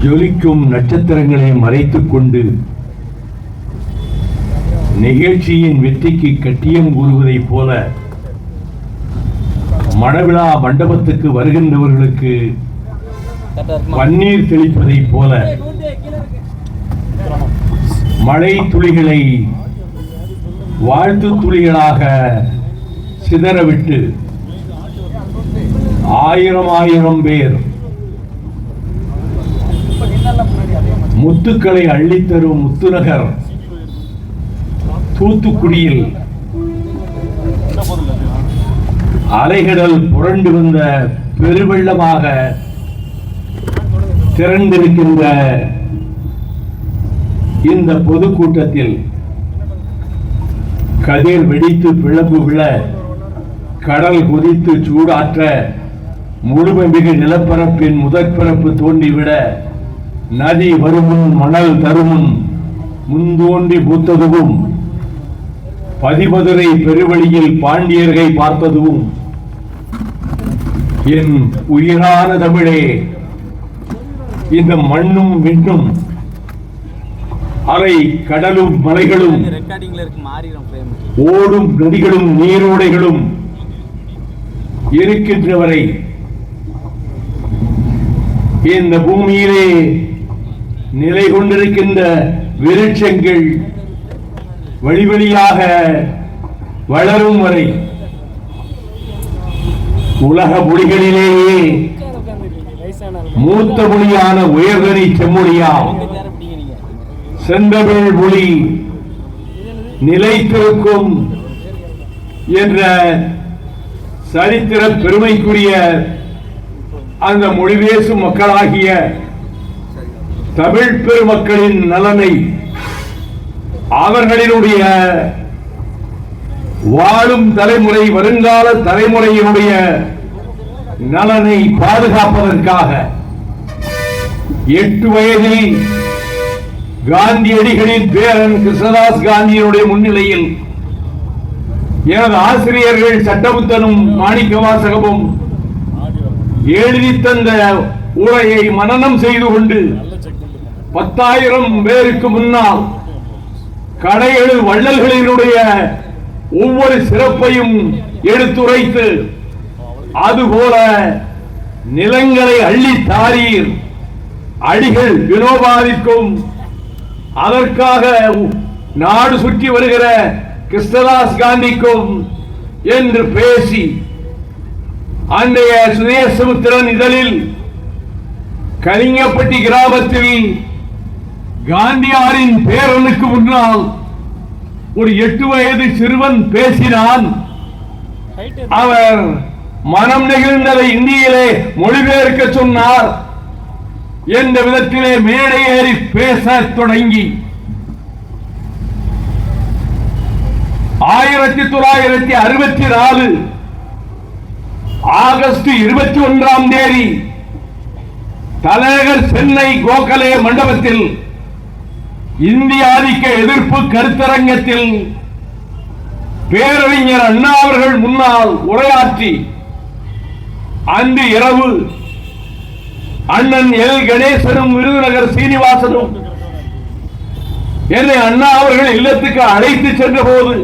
ஜொலிக்கும் நட்சத்திரங்களை மறைத்துக் கொண்டு நிகழ்ச்சியின் வெற்றிக்கு கட்டியம் கூறுவதைப் போல மணவிழா மண்டபத்துக்கு வருகின்றவர்களுக்கு பன்னீர் தெளிப்பதைப் போல மழை துளிகளை வாழ்த்து துளிகளாக சிதறவிட்டு ஆயிரம் ஆயிரம் பேர் முத்துக்களை அள்ளித்தரும் முத்துநகர் தூத்துக்குடியில் அலைகடல் புரண்டு வந்த பெருவெள்ளமாக திரண்டிருக்கின்ற இந்த பொதுக்கூட்டத்தில் கதிர் வெடித்து பிளப்பு விழ கடல் கொதித்து சூடாற்ற முழுமைமிகு நிலப்பரப்பின் முதற்பரப்பு தோன்றிவிட நதி வருமுன் மணல் தருமுன் முன்தோன்றி பூத்ததுவும் பதிமதுரை பெருவழியில் பாண்டியர்களை பார்த்ததும் என் உயிரான தமிழே, இந்த மண்ணும் விண்ணும் அலை கடலும் மலைகளும் ஓடும் நதிகளும் நீரோடைகளும் இருக்கின்றவரை இந்த பூமியிலே நிலை கொண்டிருக்கின்ற விருட்சங்கள் வழிவழியாக வளரும் வரை உலக மொழிகளிலேயே மூத்த மொழியான உயர்தனி செம்மொழியாம் செந்தமிழ் மொழி நிலைத்திருக்கும் என்ற சரித்திர பெருமைக்குரிய அந்த மொழி பேசும் மக்களாகிய தமிழ் பெருமக்களின் நலனை அவர்களினுடைய வாழும் தலைமுறை வருங்கால தலைமுறையினுடைய நலனை பாதுகாப்பதற்காக 8 வயதில் காந்தியடிகளின் பேரன் கிருஷ்ணதாஸ் காந்தியினுடைய முன்னிலையில் எனது ஆசிரியர்கள் சட்டபுத்தனும் மாணிக்க வாசகமும் எழுதி தந்த உரையை மனனம் செய்து கொண்டு 10,000 பேருக்கு முன்னால் கடையெழு வள்ளல்களினுடைய ஒவ்வொரு சிறப்பையும் எடுத்துரைத்து அதுபோல நிலங்களை அள்ளி தாரீர் அடிகள் வினோபாவிற்கும் அதற்காக நாடு சுற்றி வருகிற கிருஷ்ணதாஸ் காந்திக்கும் என்று பேசி அன்றைய சுதேசமுத்திரன் இதழில் கலிங்கப்பட்டி கிராமத்தில் காந்தியாரின் பேரனுக்கு முன்னால் ஒரு 8 வயது சிறுவன் பேசினான். அவர் மனம் நெகிழ்ந்ததை இந்தியிலே மொழிபெயர்க்க சொன்னார் என்ற விதத்திலே மேடை ஏறி பேச தொடங்கி 1964 ஆகஸ்ட் 21ஆம் தேதி தலைநகர் சென்னை கோகலே மண்டபத்தில் இந்திய ஆதிக்க எதிர்ப்பு கருத்தரங்கத்தில் பேரறிஞர் அண்ணா அவர்கள் முன்னால் உரையாற்றி அன்று இரவு அண்ணன் எல் கணேசனும் விருதுநகர் சீனிவாசனும் என்னை அண்ணா அவர்கள் இல்லத்துக்கு அழைத்து சென்ற போது,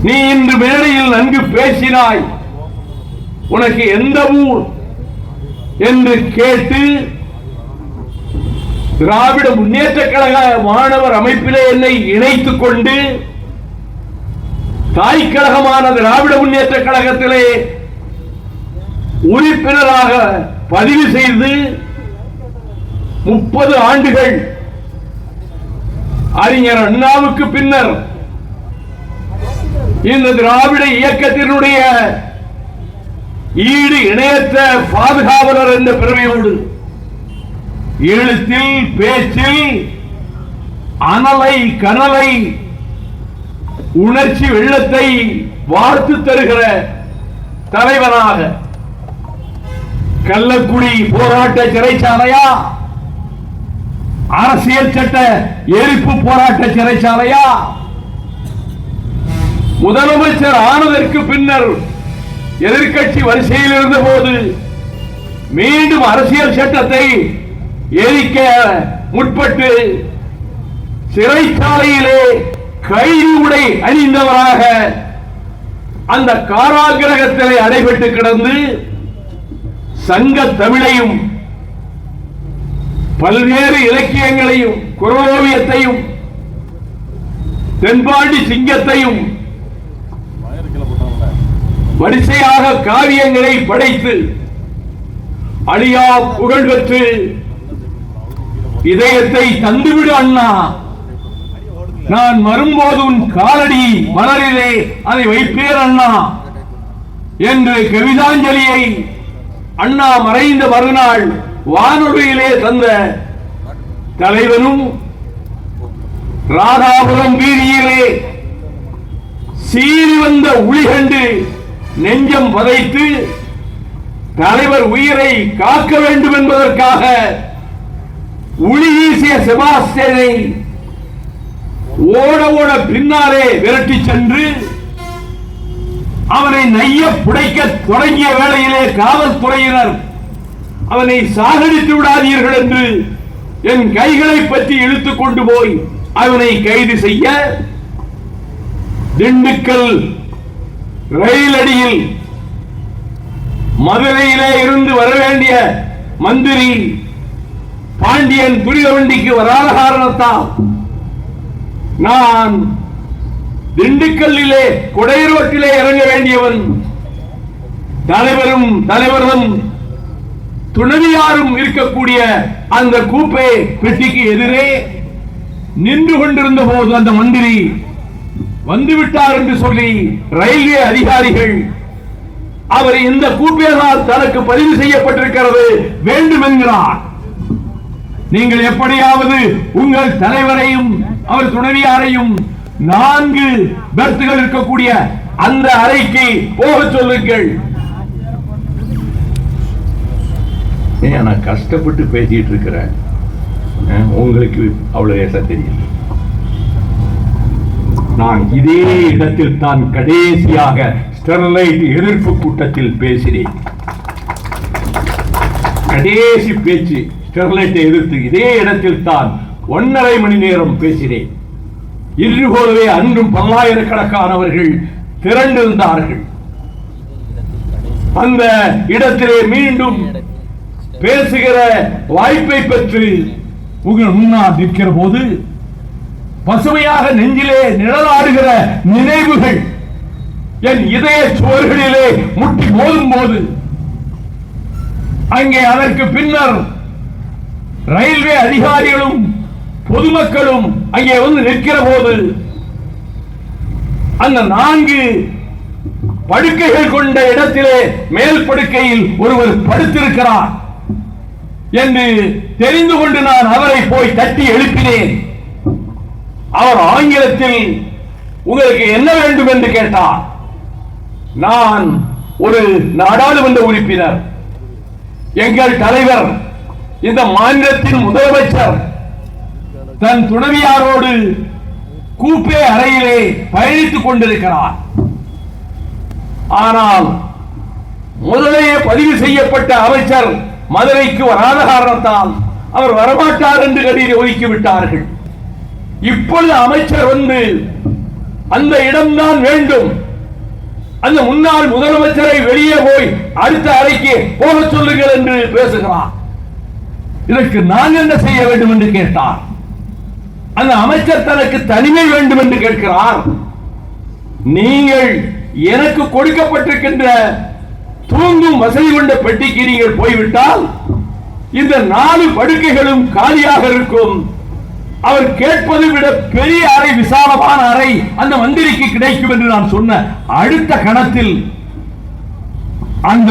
நீ இன்று மேடையில் நன்கு பேசினாய், உனக்கு எந்த ஊர் என்று கேட்டு திராவிட முன்னேற்ற கழக மாணவர் அமைப்பிலே என்னை இணைத்துக் கொண்டு தாய் கழகமான திராவிட முன்னேற்ற கழகத்திலே உறுப்பினராக பதிவு செய்து 30 ஆண்டுகள் அறிஞர் அண்ணாவுக்கு பின்னர் இந்த திராவிட இயக்கத்தினுடைய ஈடு இணையற்ற பாதுகாவலர் என்ற பெருமையோடு எழுத்தில் பேச்சில் அனலை கனலை உணர்ச்சி வெள்ளத்தை வார்த்து தருகிற தலைவராக கள்ளக்குடி போராட்ட சிறைச்சாலையா, அரசியல் சட்ட எரிப்பு போராட்ட சிறைச்சாலையா, முதலமைச்சர் ஆனதற்கு பின்னர் எதிர்க்கட்சி வரிசையில் இருந்த போது மீண்டும் அரசியல் சட்டத்தை எரிக்க முற்பட்டு சிறைச்சாலையிலே கைதி உடை அணிந்தவராக அந்த காராகிரகத்திலே அடைபட்டு கிடந்து சங்க தமிழையும் பல்வேறு இலக்கியங்களையும் குரோவியத்தையும் தென்பாண்டி சிங்கத்தையும் வரிசையாக காவியங்களை படைத்து அழியா புகழ் பெற்று இதயத்தை தந்துவிடு அண்ணா, நான் வரும்போது உன் காலடி மலரிலே அதை வைப்பேர் அண்ணா என்று கவிதாஞ்சலியை அண்ணா மறைந்த மறுநாள் வானொலியிலே தந்த தலைவனும் ராதாபுரம் வீதியிலே சீறி வந்த உளிகண்டு நெஞ்சம் பதைத்து தலைவர் உயிரை காக்க வேண்டும் என்பதற்காக உளி வீசிய செபாஸ்டியனை ஓட ஓட பின்னாலே விரட்டி சென்று அவனை நைய புடைக்க தொடங்கிய வேளையிலே காவல்துறையினர் அவனை சாகடித்து விடாதீர்கள் என்று என் கைகளை பற்றி இழுத்துக் கொண்டு போய் அவனை கைது செய்ய திண்டுக்கல் ரயில் அடியில் மதுரையிலே இருந்து வர வேண்டிய மந்திரி பாண்டியன் துரித வண்டிக்கு வராத காரணத்தால் நான் திண்டுக்கல்லிலே கொடைரோட்டிலே இறங்க வேண்டியவன். தலைவரும் துணைவியாரும் இருக்கக்கூடிய அந்த கூப்பை பெட்டிக்கு எதிரே நின்று கொண்டிருந்த போது அந்த மந்திரி வந்துவிட்டார் என்று சொல்லி ரயில்வே அதிகாரிகள் அவர் இந்த கூப்பையால் தனக்கு பதிவு செய்யப்பட்டிருக்கிறது வேண்டும் என்கிறார். நீங்கள் எப்படியாவது உங்கள் தலைவரையும் அவர் துணைவியாரையும் 4 பெர்த்துகள் இருக்கக்கூடிய அந்த அறைக்கு போக சொல்லுங்கள். நான் கஷ்டப்பட்டு பேசிட்டு இருக்கிறேன், உங்களுக்கு அவ்வளவு தெரியல. நான் இதே இடத்தில் தான் கடைசியாக ஸ்டெர்லைட் எதிர்ப்பு கூட்டத்தில் பேசினேன். கடைசி பேச்சு ஸ்டெர்லைட்டை எதிர்த்து இதே இடத்தில் தான் 1.5 மணி நேரம் பேசினேன். இன்று போலவே அன்றும் பல்லாயிரக்கணக்கானவர்கள் திரண்டிருந்தார்கள். அந்த இடத்திலே மீண்டும் பேசுகிற வாய்ப்பை பெற்று உங்கள் முன்னால் நிற்கிற போது பசுமையாக நெஞ்சிலே நிழலாடுகிற நினைவுகள் என் இதய சுவர்களிலே முட்டி மோதும் போது அங்கே அதற்கு பின்னர் ரயில்வே அதிகாரிகளும் பொதுமக்களும் அங்கே வந்து நிற்கிற போது அந்த 4 படுக்கைகள் கொண்ட இடத்திலே மேல் படுக்கையில் ஒருவர் படுத்திருக்கிறார் என்று தெரிந்து கொண்டு நான் அவரை போய் தட்டி எழுப்பினேன். அவர் ஆங்கிலத்தில் உங்களுக்கு என்ன வேண்டும் என்று கேட்டார். நான் ஒரு நாடாளுமன்ற உறுப்பினர், எங்கள் தலைவர் இந்த மாநிலத்தின் முதலமைச்சர் தன் துணைவியாரோடு கூப்பே அறையிலே பயணித்துக் கொண்டிருக்கிறார். ஆனால் முதலையே பதிவு செய்யப்பட்ட அமைச்சர் மதுரைக்கு வராத காரணத்தால் அவர் வரமாட்டார் என்று கடிதம் ஒதுக்கிவிட்டார்கள். இப்பொழுது அமைச்சர் வந்து அந்த இடம்தான் வேண்டும், அந்த முன்னாள் முதலமைச்சரை வெளியே போய் அடுத்த அறைக்கு போக சொல்லுங்கள் என்று பேசுகிறார். இதற்கு நான் என்ன செய்ய வேண்டும் என்று கேட்டார். அந்த அமைச்சர் தனக்கு தனிமை வேண்டும் என்று கேட்கிறார். நீங்கள் எனக்கு கொடுக்கப்பட்டிருக்கின்ற தூங்கும் வசதி கொண்ட பெட்டிக்கு நீங்கள் போய்விட்டால் இந்த 4 படுக்கைகளும் காலியாக இருக்கும். அவர் கேட்பதை விட பெரிய அறை, விசாலமான அறை அந்த மந்திரிக்கு கிடைக்கும் என்று நான் சொன்ன அடுத்த கணத்தில் அந்த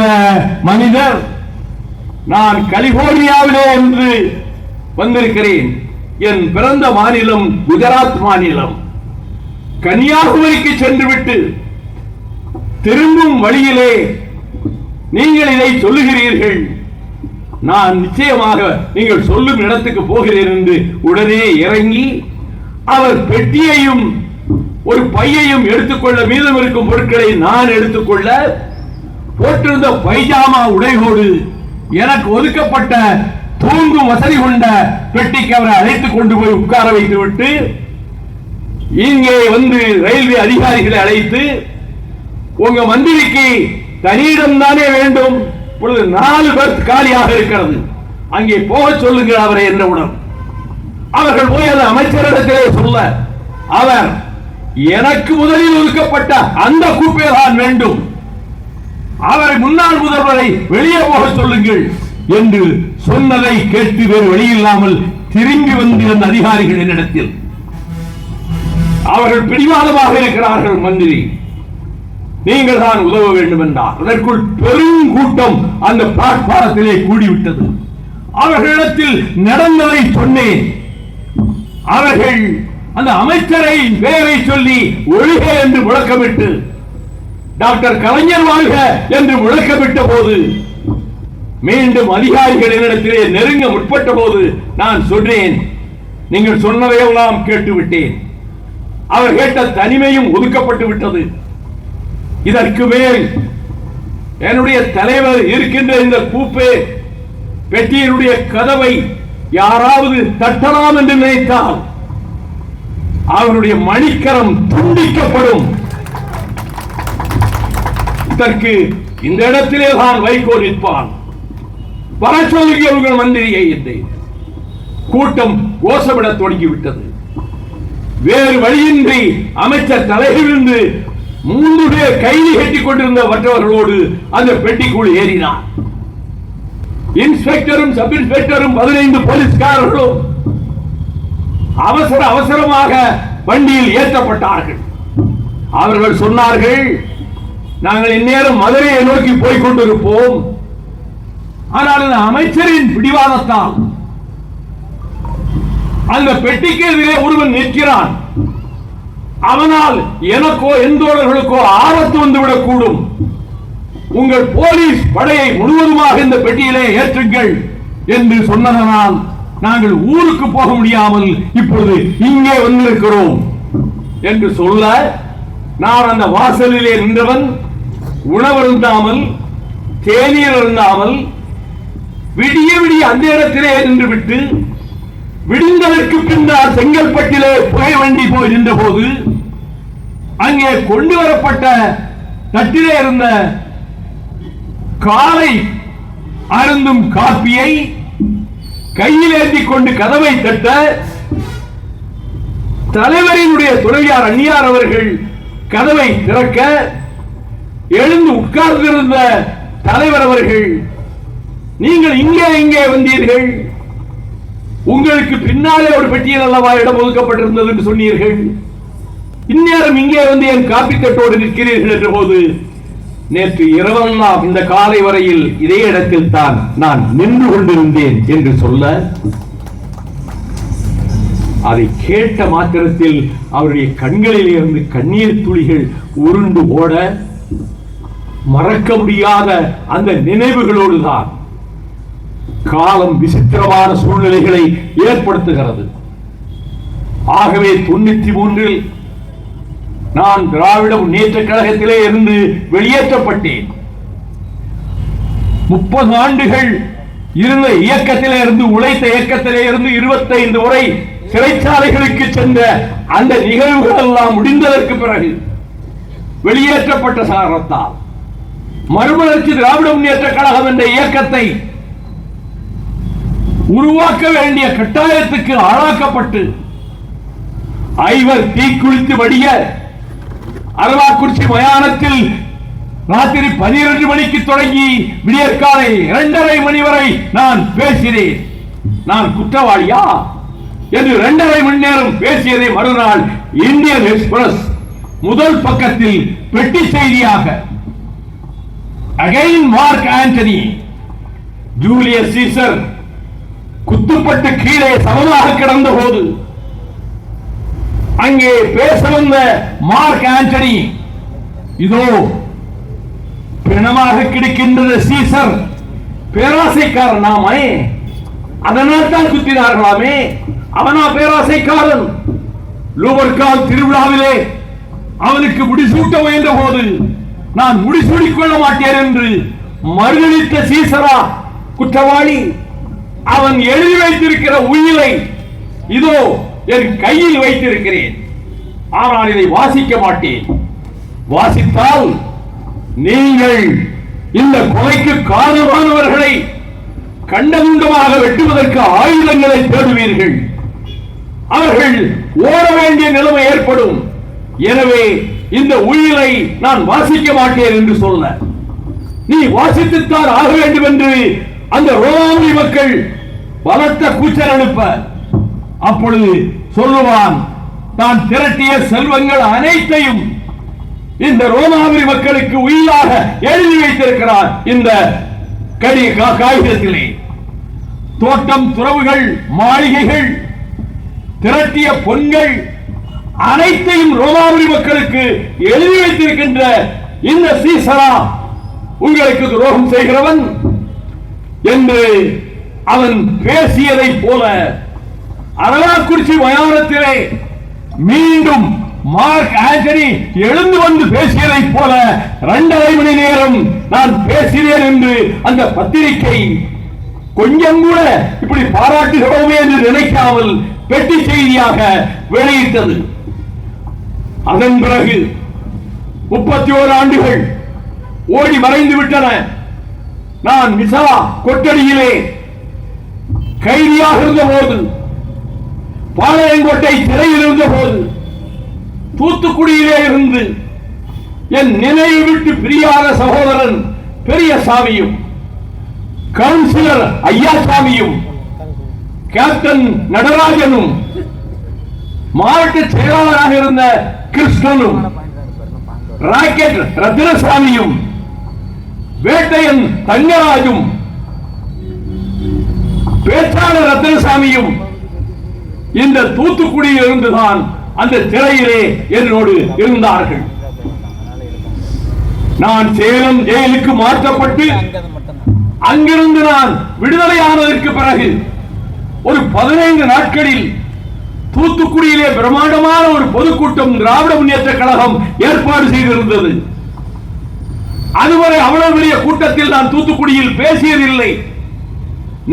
மனிதர், நான் கலிபோர்னியாவிலே இருந்து வந்திருக்கிறேன், என் பிறந்த மாநிலம் குஜராத் மாநிலம், கன்னியாகுமரிக்கு சென்றுவிட்டு திரும்பும் வழியிலே நீங்கள் இதை சொல்லுகிறீர்கள், நான் நிச்சயமாக நீங்கள் சொல்லும் இடத்துக்கு போகிறேன் என்று உடனே இறங்கி அவர் பெட்டியையும் ஒரு பையையும் எடுத்துக்கொள்ள, மீதம் இருக்கும் பொருட்களை நான் எடுத்துக்கொள்ள, போட்டிருந்த பைஜாமா உடையோடு எனக்கு ஒதுக்கப்பட்ட தூங்கும் வசதி கொண்ட பெட்டிக்கு அவரை அழைத்துக் கொண்டு போய் உட்கார வைத்து விட்டு இங்கே வந்து ரயில்வே அதிகாரிகளை அழைத்து, உங்க மந்திரிக்கு தனியிடம் தானே வேண்டும், 4 பர்த் காலியாக இருக்கிறது, அங்கே போக சொல்லுங்கள் அவரை என்றவுடன் அவர்கள் போய் அந்த அமைச்சரிடத்திலே சொல்ல, அவர் எனக்கு முதலில் ஒதுக்கப்பட்ட அந்த கூப்பே தான் வேண்டும், அவரை முன்னாள் முதல்வரை வெளியே போக சொல்லுங்கள் என்று சொன்னதை கேட்டு வேறு வழியில்லாமல் திரும்பி வந்து அந்த அதிகாரிகள் என்னிடத்தில், அவர்கள் பிடிவாதமாக இருக்கிறார்கள், மந்திரி நீங்கள் தான் உதவ வேண்டும் என்றார். அதற்குள் பெரும் கூட்டம் அந்த பிளாட்பாரத்திலே கூடிவிட்டது. அவர்களிடத்தில் நடந்ததை சொன்னேன். அவர்கள் அந்த அமைச்சரை பெயரை சொல்லி ஒழுக என்று முழக்கமிட்டு, டாக்டர் கலைஞர் வாழ்க என்று முழக்கமிட்ட போது, மீண்டும் அதிகாரிகள் என்னிடத்திலே நெருங்க முற்பட்ட போது நான் சொன்னேன், நீங்கள் சொன்னதையெல்லாம் கேட்டுவிட்டேன், அவர் கேட்ட தனிமையும் ஒதுக்கப்பட்டு விட்டது, இதற்கு மேல் என்னுடைய தலைவர் இருக்கின்ற இந்த கூப்பே பெட்டியினுடைய கதவை யாராவது தட்டலாம் என்று நினைத்தால் அவருடைய மணிக்கரம் துண்டிக்கப்படும். இதற்கு இந்த இடத்திலே தான் வைகோ நிற்பான். வர சொல்லுங்க உங்கள் மந்திரியை என்று கூட்டம் கோஷமிட தொடங்கிவிட்டது. வேறு வழியின்றி அமைச்சர் தலையிலிருந்து 3 பேர் கைதி கட்டிக் கொண்டிருந்த மற்றவர்களோடு அந்த பெட்டிக்குள் ஏறினார். இன்ஸ்பெக்டரும் சப் இன்ஸ்பெக்டரும் 15 போலீஸ்காரர்களும் அவசரமாக வண்டியில் ஏற்றப்பட்டார்கள். அவர்கள் சொன்னார்கள், நாங்கள் இந்நேரம் மதுரையை நோக்கி போய்க் கொண்டிருப்போம், ஆனால் அந்த அமைச்சரின் பிடிவாதத்தால் அந்த பெட்டிக்கு எதிரே ஒருவன் நிற்கிறான், அவனால் எனக்கோ எந்தோழர்களுக்கோ ஆபத்து வந்துவிடக் கூடும், உங்கள் போலீஸ் படையை முழுவதுமாக இந்த பெட்டியிலே ஏற்றுங்கள் என்று சொன்னதனால் நாங்கள் ஊருக்கு போக முடியாமல் இப்பொழுது இங்கே வந்திருக்கிறோம் என்று சொல்ல, நான் அந்த வாசலிலே நின்றவன் உணவருந்தாமல் தேநீர் அருந்தாமல் விடிய விடிய அந்த இடத்திலே நின்றுவிட்டு, விடிந்ததற்கு பின்னால் செங்கல்பட்டிலே புகை வண்டி போய் நின்ற போது அங்கே கொண்டு வரப்பட்ட தட்டிலே இருந்த காலை அருந்தும் காப்பியை கையில் ஏந்திக் கொண்டு கதவை தட்ட, தலைவரினுடைய துணையார் அந்நியார் அவர்கள் கதவை திறக்க, எழுந்து உட்கார்ந்திருந்த தலைவர் அவர்கள், நீங்கள் இங்கே வந்தீர்கள், உங்களுக்கு பின்னாலே ஒரு பெட்டியில் அல்லவா இடம் ஒதுக்கப்பட்டிருந்தது என்று சொன்னீர்கள், இந்நேரம் இங்கே வந்து என் காப்பி தட்டோடு நிற்கிறீர்கள் என்ற போது, நேற்று இரவெல்லாம் இந்த காலை வரையில் இதே இடத்தில் தான் நான் நின்று கொண்டிருந்தேன் என்று சொல்ல, அதை கேட்ட மாத்திரத்தில் அவருடைய கண்களில் இருந்து கண்ணீர் துளிகள் உருண்டு ஓட, மறக்க முடியாத அந்த நினைவுகளோடுதான் காலம் விசித்திரமான சூழ்நிலைகளை ஏற்படுத்துகிறது. ஆகவே 93 நான் திராவிட முன்னேற்ற கழகத்திலே இருந்து வெளியேற்றப்பட்டேன். 30 ஆண்டுகள் இருந்த இயக்கத்திலே இருந்து, உழைத்த இயக்கத்திலே இருந்து 25 முறை சிறைச்சாலைகளுக்கு சென்ற அந்த நிகழ்வுகள் எல்லாம் முடிந்ததற்கு பிறகு வெளியேற்றப்பட்ட காரணத்தால் மறுமலர்ச்சி திராவிட முன்னேற்ற கழகம் என்ற இயக்கத்தை உருவாக்க வேண்டிய கட்டாயத்துக்கு ஆளாக்கப்பட்டு ஐவர் தீக்குளித்து வடிய அரவாக்குறிச்சி மயானத்தில் ராத்திரி 12 மணிக்கு தொடங்கி விடியற்காலை 2:30 மணி வரை நான் பேசினேன். நான் குற்றவாளியா என்று 2:30 மணி நேரம் பேசியதை மறுநாள் இந்தியன் எக்ஸ்பிரஸ் முதல் பக்கத்தில் பெட்டி செய்தியாக, again Mark Antony, Julius Caesar குத்துப்பட்டு கீழே சமமாக கிடந்த போது அங்கே பேச வந்த மார்க் ஆண்டனி இதோ பிணமாக கிடைக்கின்றது சீசர், பேராசைக்காரன் நாமே, அதனால் தான் குத்தினார்களாமே, அவனா பேராசைக்காரன். லூவர்கால் திருவிழாவிலே அவனுக்கு முடிசூட்ட முயன்ற போது நான் முடிசூடிக் கொள்ள மாட்டேன் என்று மறுதளித்த சீசரா குற்றவாளி. அவன் எழுதி வைத்திருக்கிற உயிலை இதோ என் கையில் வைத்திருக்கிறேன். ஆனால் இதை வாசிக்க மாட்டேன். வாசித்தால் நீங்கள் இந்த கொலைக்கு காரணமானவர்களை கண்டதுண்டமாக வெட்டுவதற்கு ஆயுதங்களை தேடுவீர்கள். அவர்கள் ஓட வேண்டிய நிலைமை ஏற்படும். எனவே இந்த உயிலை நான் வாசிக்க மாட்டேன் என்று சொல்ல, நீ வாசித்துத்தான் ஆக வேண்டும் என்று அந்த ரோமாபுரி மக்கள் பலத்த கூச்சல் எழுப்ப, அப்பொழுது சொல்லுவான், நான் திரட்டிய செல்வங்கள் அனைத்தையும் இந்த ரோமாபுரி மக்களுக்கு உயிலாக எழுதி வைத்திருக்கிறார். இந்த காகிதத்திலே தோட்டம், துறவுகள், மாளிகைகள், திரட்டிய பொன்கள் அனைத்தையும் ரோமாபுரி மக்களுக்கு எழுதி வைத்திருக்கின்ற இந்த சீசரா உங்களுக்கு துரோகம் செய்கிறவன் என்று அவன் பேசியதை போல அரவாக்குறிச்சி மயானத்திலே மீண்டும் மார்க் ஆண்டனி எழுந்து வந்து பேசியதை போல 2.5 மணி நேரம் நான் பேசினேன் என்று அந்த பத்திரிகை கொஞ்சம் கூட இப்படி பாராட்டுகிறோமே என்று நினைக்காமல் பெட்டி செய்தியாக வெளியிட்டது. அதன் பிறகு 31 ஆண்டுகள் ஓடி மறைந்து விட்டன. நான் மிசா கொட்டடியிலே கைதியாக இருந்த போது, பாளையங்கோட்டை சிறையில் இருந்த போது, தூத்துக்குடியிலே இருந்து என் நினைவு விட்டு பிரியாத சகோதரன் பெரியசாமியும், கவுன்சிலர் ஐயாசாமியும், கேப்டன் நடராஜனும், மாவட்ட செயலாளராக இருந்த கிருஷ்ணனும், ராக்கெட் ரத்தினசாமியும், வேட்டையன் தங்கராஜும், பேச்சாளர் ரத்தினசாமியும் இந்த தூத்துக்குடியில் இருந்துதான் அந்த சிறையிலே என்னோடு இருந்தார்கள். நான் சேலம் ஜெயிலுக்கு மாற்றப்பட்டு அங்கிருந்து நான் விடுதலையானதற்கு பிறகு ஒரு 15 நாட்களில் தூத்துக்குடியிலே பிரம்மாண்டமான ஒரு பொதுக்கூட்டம் திராவிட முன்னேற்ற கழகம் ஏற்பாடு செய்திருந்தது. அதுவரை அவ்வளவு பெரிய கூட்டத்தில் நான் தூத்துக்குடியில் பேசியதில்லை.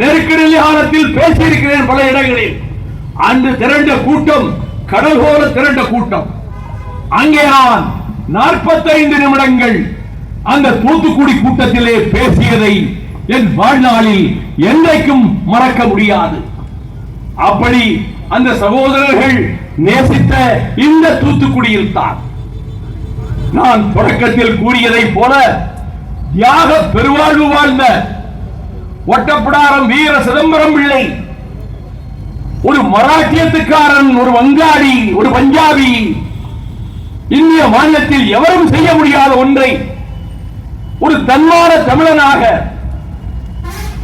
நெருக்கடி காலத்தில் பேசியிருக்கிறேன் பல இடங்களில். அன்று திரண்ட கூட்டம் கடல் போல திரண்ட கூட்டம். அங்கே நான் 45 நிமிடங்கள் அந்த தூத்துக்குடி கூட்டத்திலே பேசியதை என் வாழ்நாளில் என்றைக்கும் மறக்க முடியாது. அப்படி அந்த சகோதரர்கள் நேசித்த இந்த தூத்துக்குடியில் தான் நான் தொடக்கத்தில் கூறியதை போல தியாக பெருவாழ்வு வாழ்ந்த ஒட்டப்பிடாரம் வீர சிதம்பரம் பிள்ளை ஒரு மராட்டியத்துக்காரன், ஒரு வங்காளி, ஒரு பஞ்சாபி, இந்திய மாநிலத்தில் எவரும் செய்ய முடியாத ஒன்றை ஒரு தன்மான தமிழனாக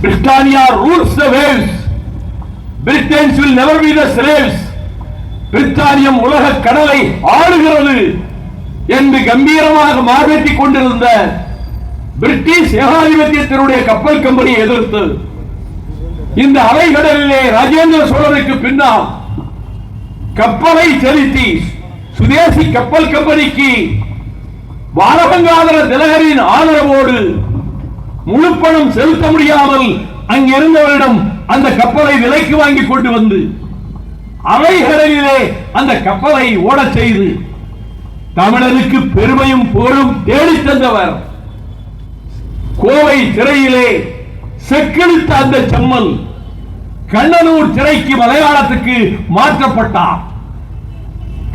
Britannia rules the waves, Britons will never be the slaves, பிரித்தானியம் உலக கடலை ஆளுகிறது என்று கம்பீரமாக மார்வேற்றிக் கொண்டிருந்த பிரிட்டிஷ் ஏகாதிபத்தியத்தினுடைய கப்பல் கம்பெனியை எதிர்த்து இந்த அலைகடலிலே ராஜேந்திர சோழனுக்கு பின்னால் கப்பலை செலுத்தி சுதேசி கப்பல் கம்பெனிக்கு பாலகங்காதர திலகரின் ஆதரவோடு முழு பணம் செலுத்த முடியாமல் அங்கிருந்தவரிடம் அந்த கப்பலை விலைக்கு வாங்கி கொண்டு வந்து அலைகடலிலே அந்த கப்பலை ஓடச் செய்து தமிழருக்கு பெருமையும் புகழும் தேடித் தந்தவர். கோவை சிறையிலே செக்கிழித்த அந்த செம்மல் கண்ணனூர் சிறைக்கு மலையாளத்துக்கு மாற்றப்பட்டார்.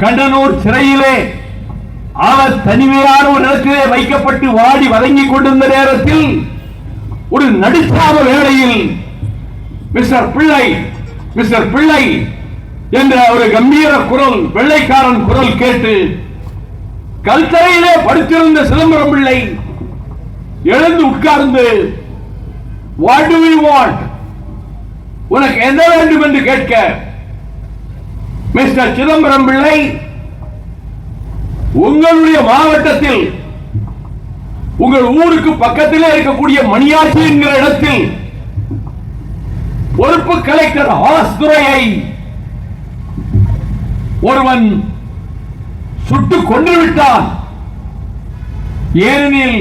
கண்ணனூர் சிறையிலே அவர் தனிமையான ஒரு இடத்திலே வைக்கப்பட்டு வாடி வதங்கிக் கொண்டிருந்த நேரத்தில் ஒரு நடுச்சாம வேளையில் மிஸ்டர் பிள்ளை என்ற ஒரு கம்பீர குரல், வெள்ளைக்காரன் குரல் கேட்டு கல்தரையிலே படுத்திருந்த சிதம்பரம் பிள்ளை எழுந்து உட்கார்ந்து, வாட் டு யூ வாண்ட், உனக்கு என்ன வேண்டும் என்று கேட்க, மிஸ்டர் சிதம்பரம் பிள்ளை, உங்களுடைய மாவட்டத்தில் உங்கள் ஊருக்கு பக்கத்திலே இருக்கக்கூடிய மணியாச்சி என்கிற இடத்தில் பொறுப்பு கலெக்டர் ஆஸ்துரையை ஒருவன் சுட்டுக் கொன்று விட்டான். ஏனெனில்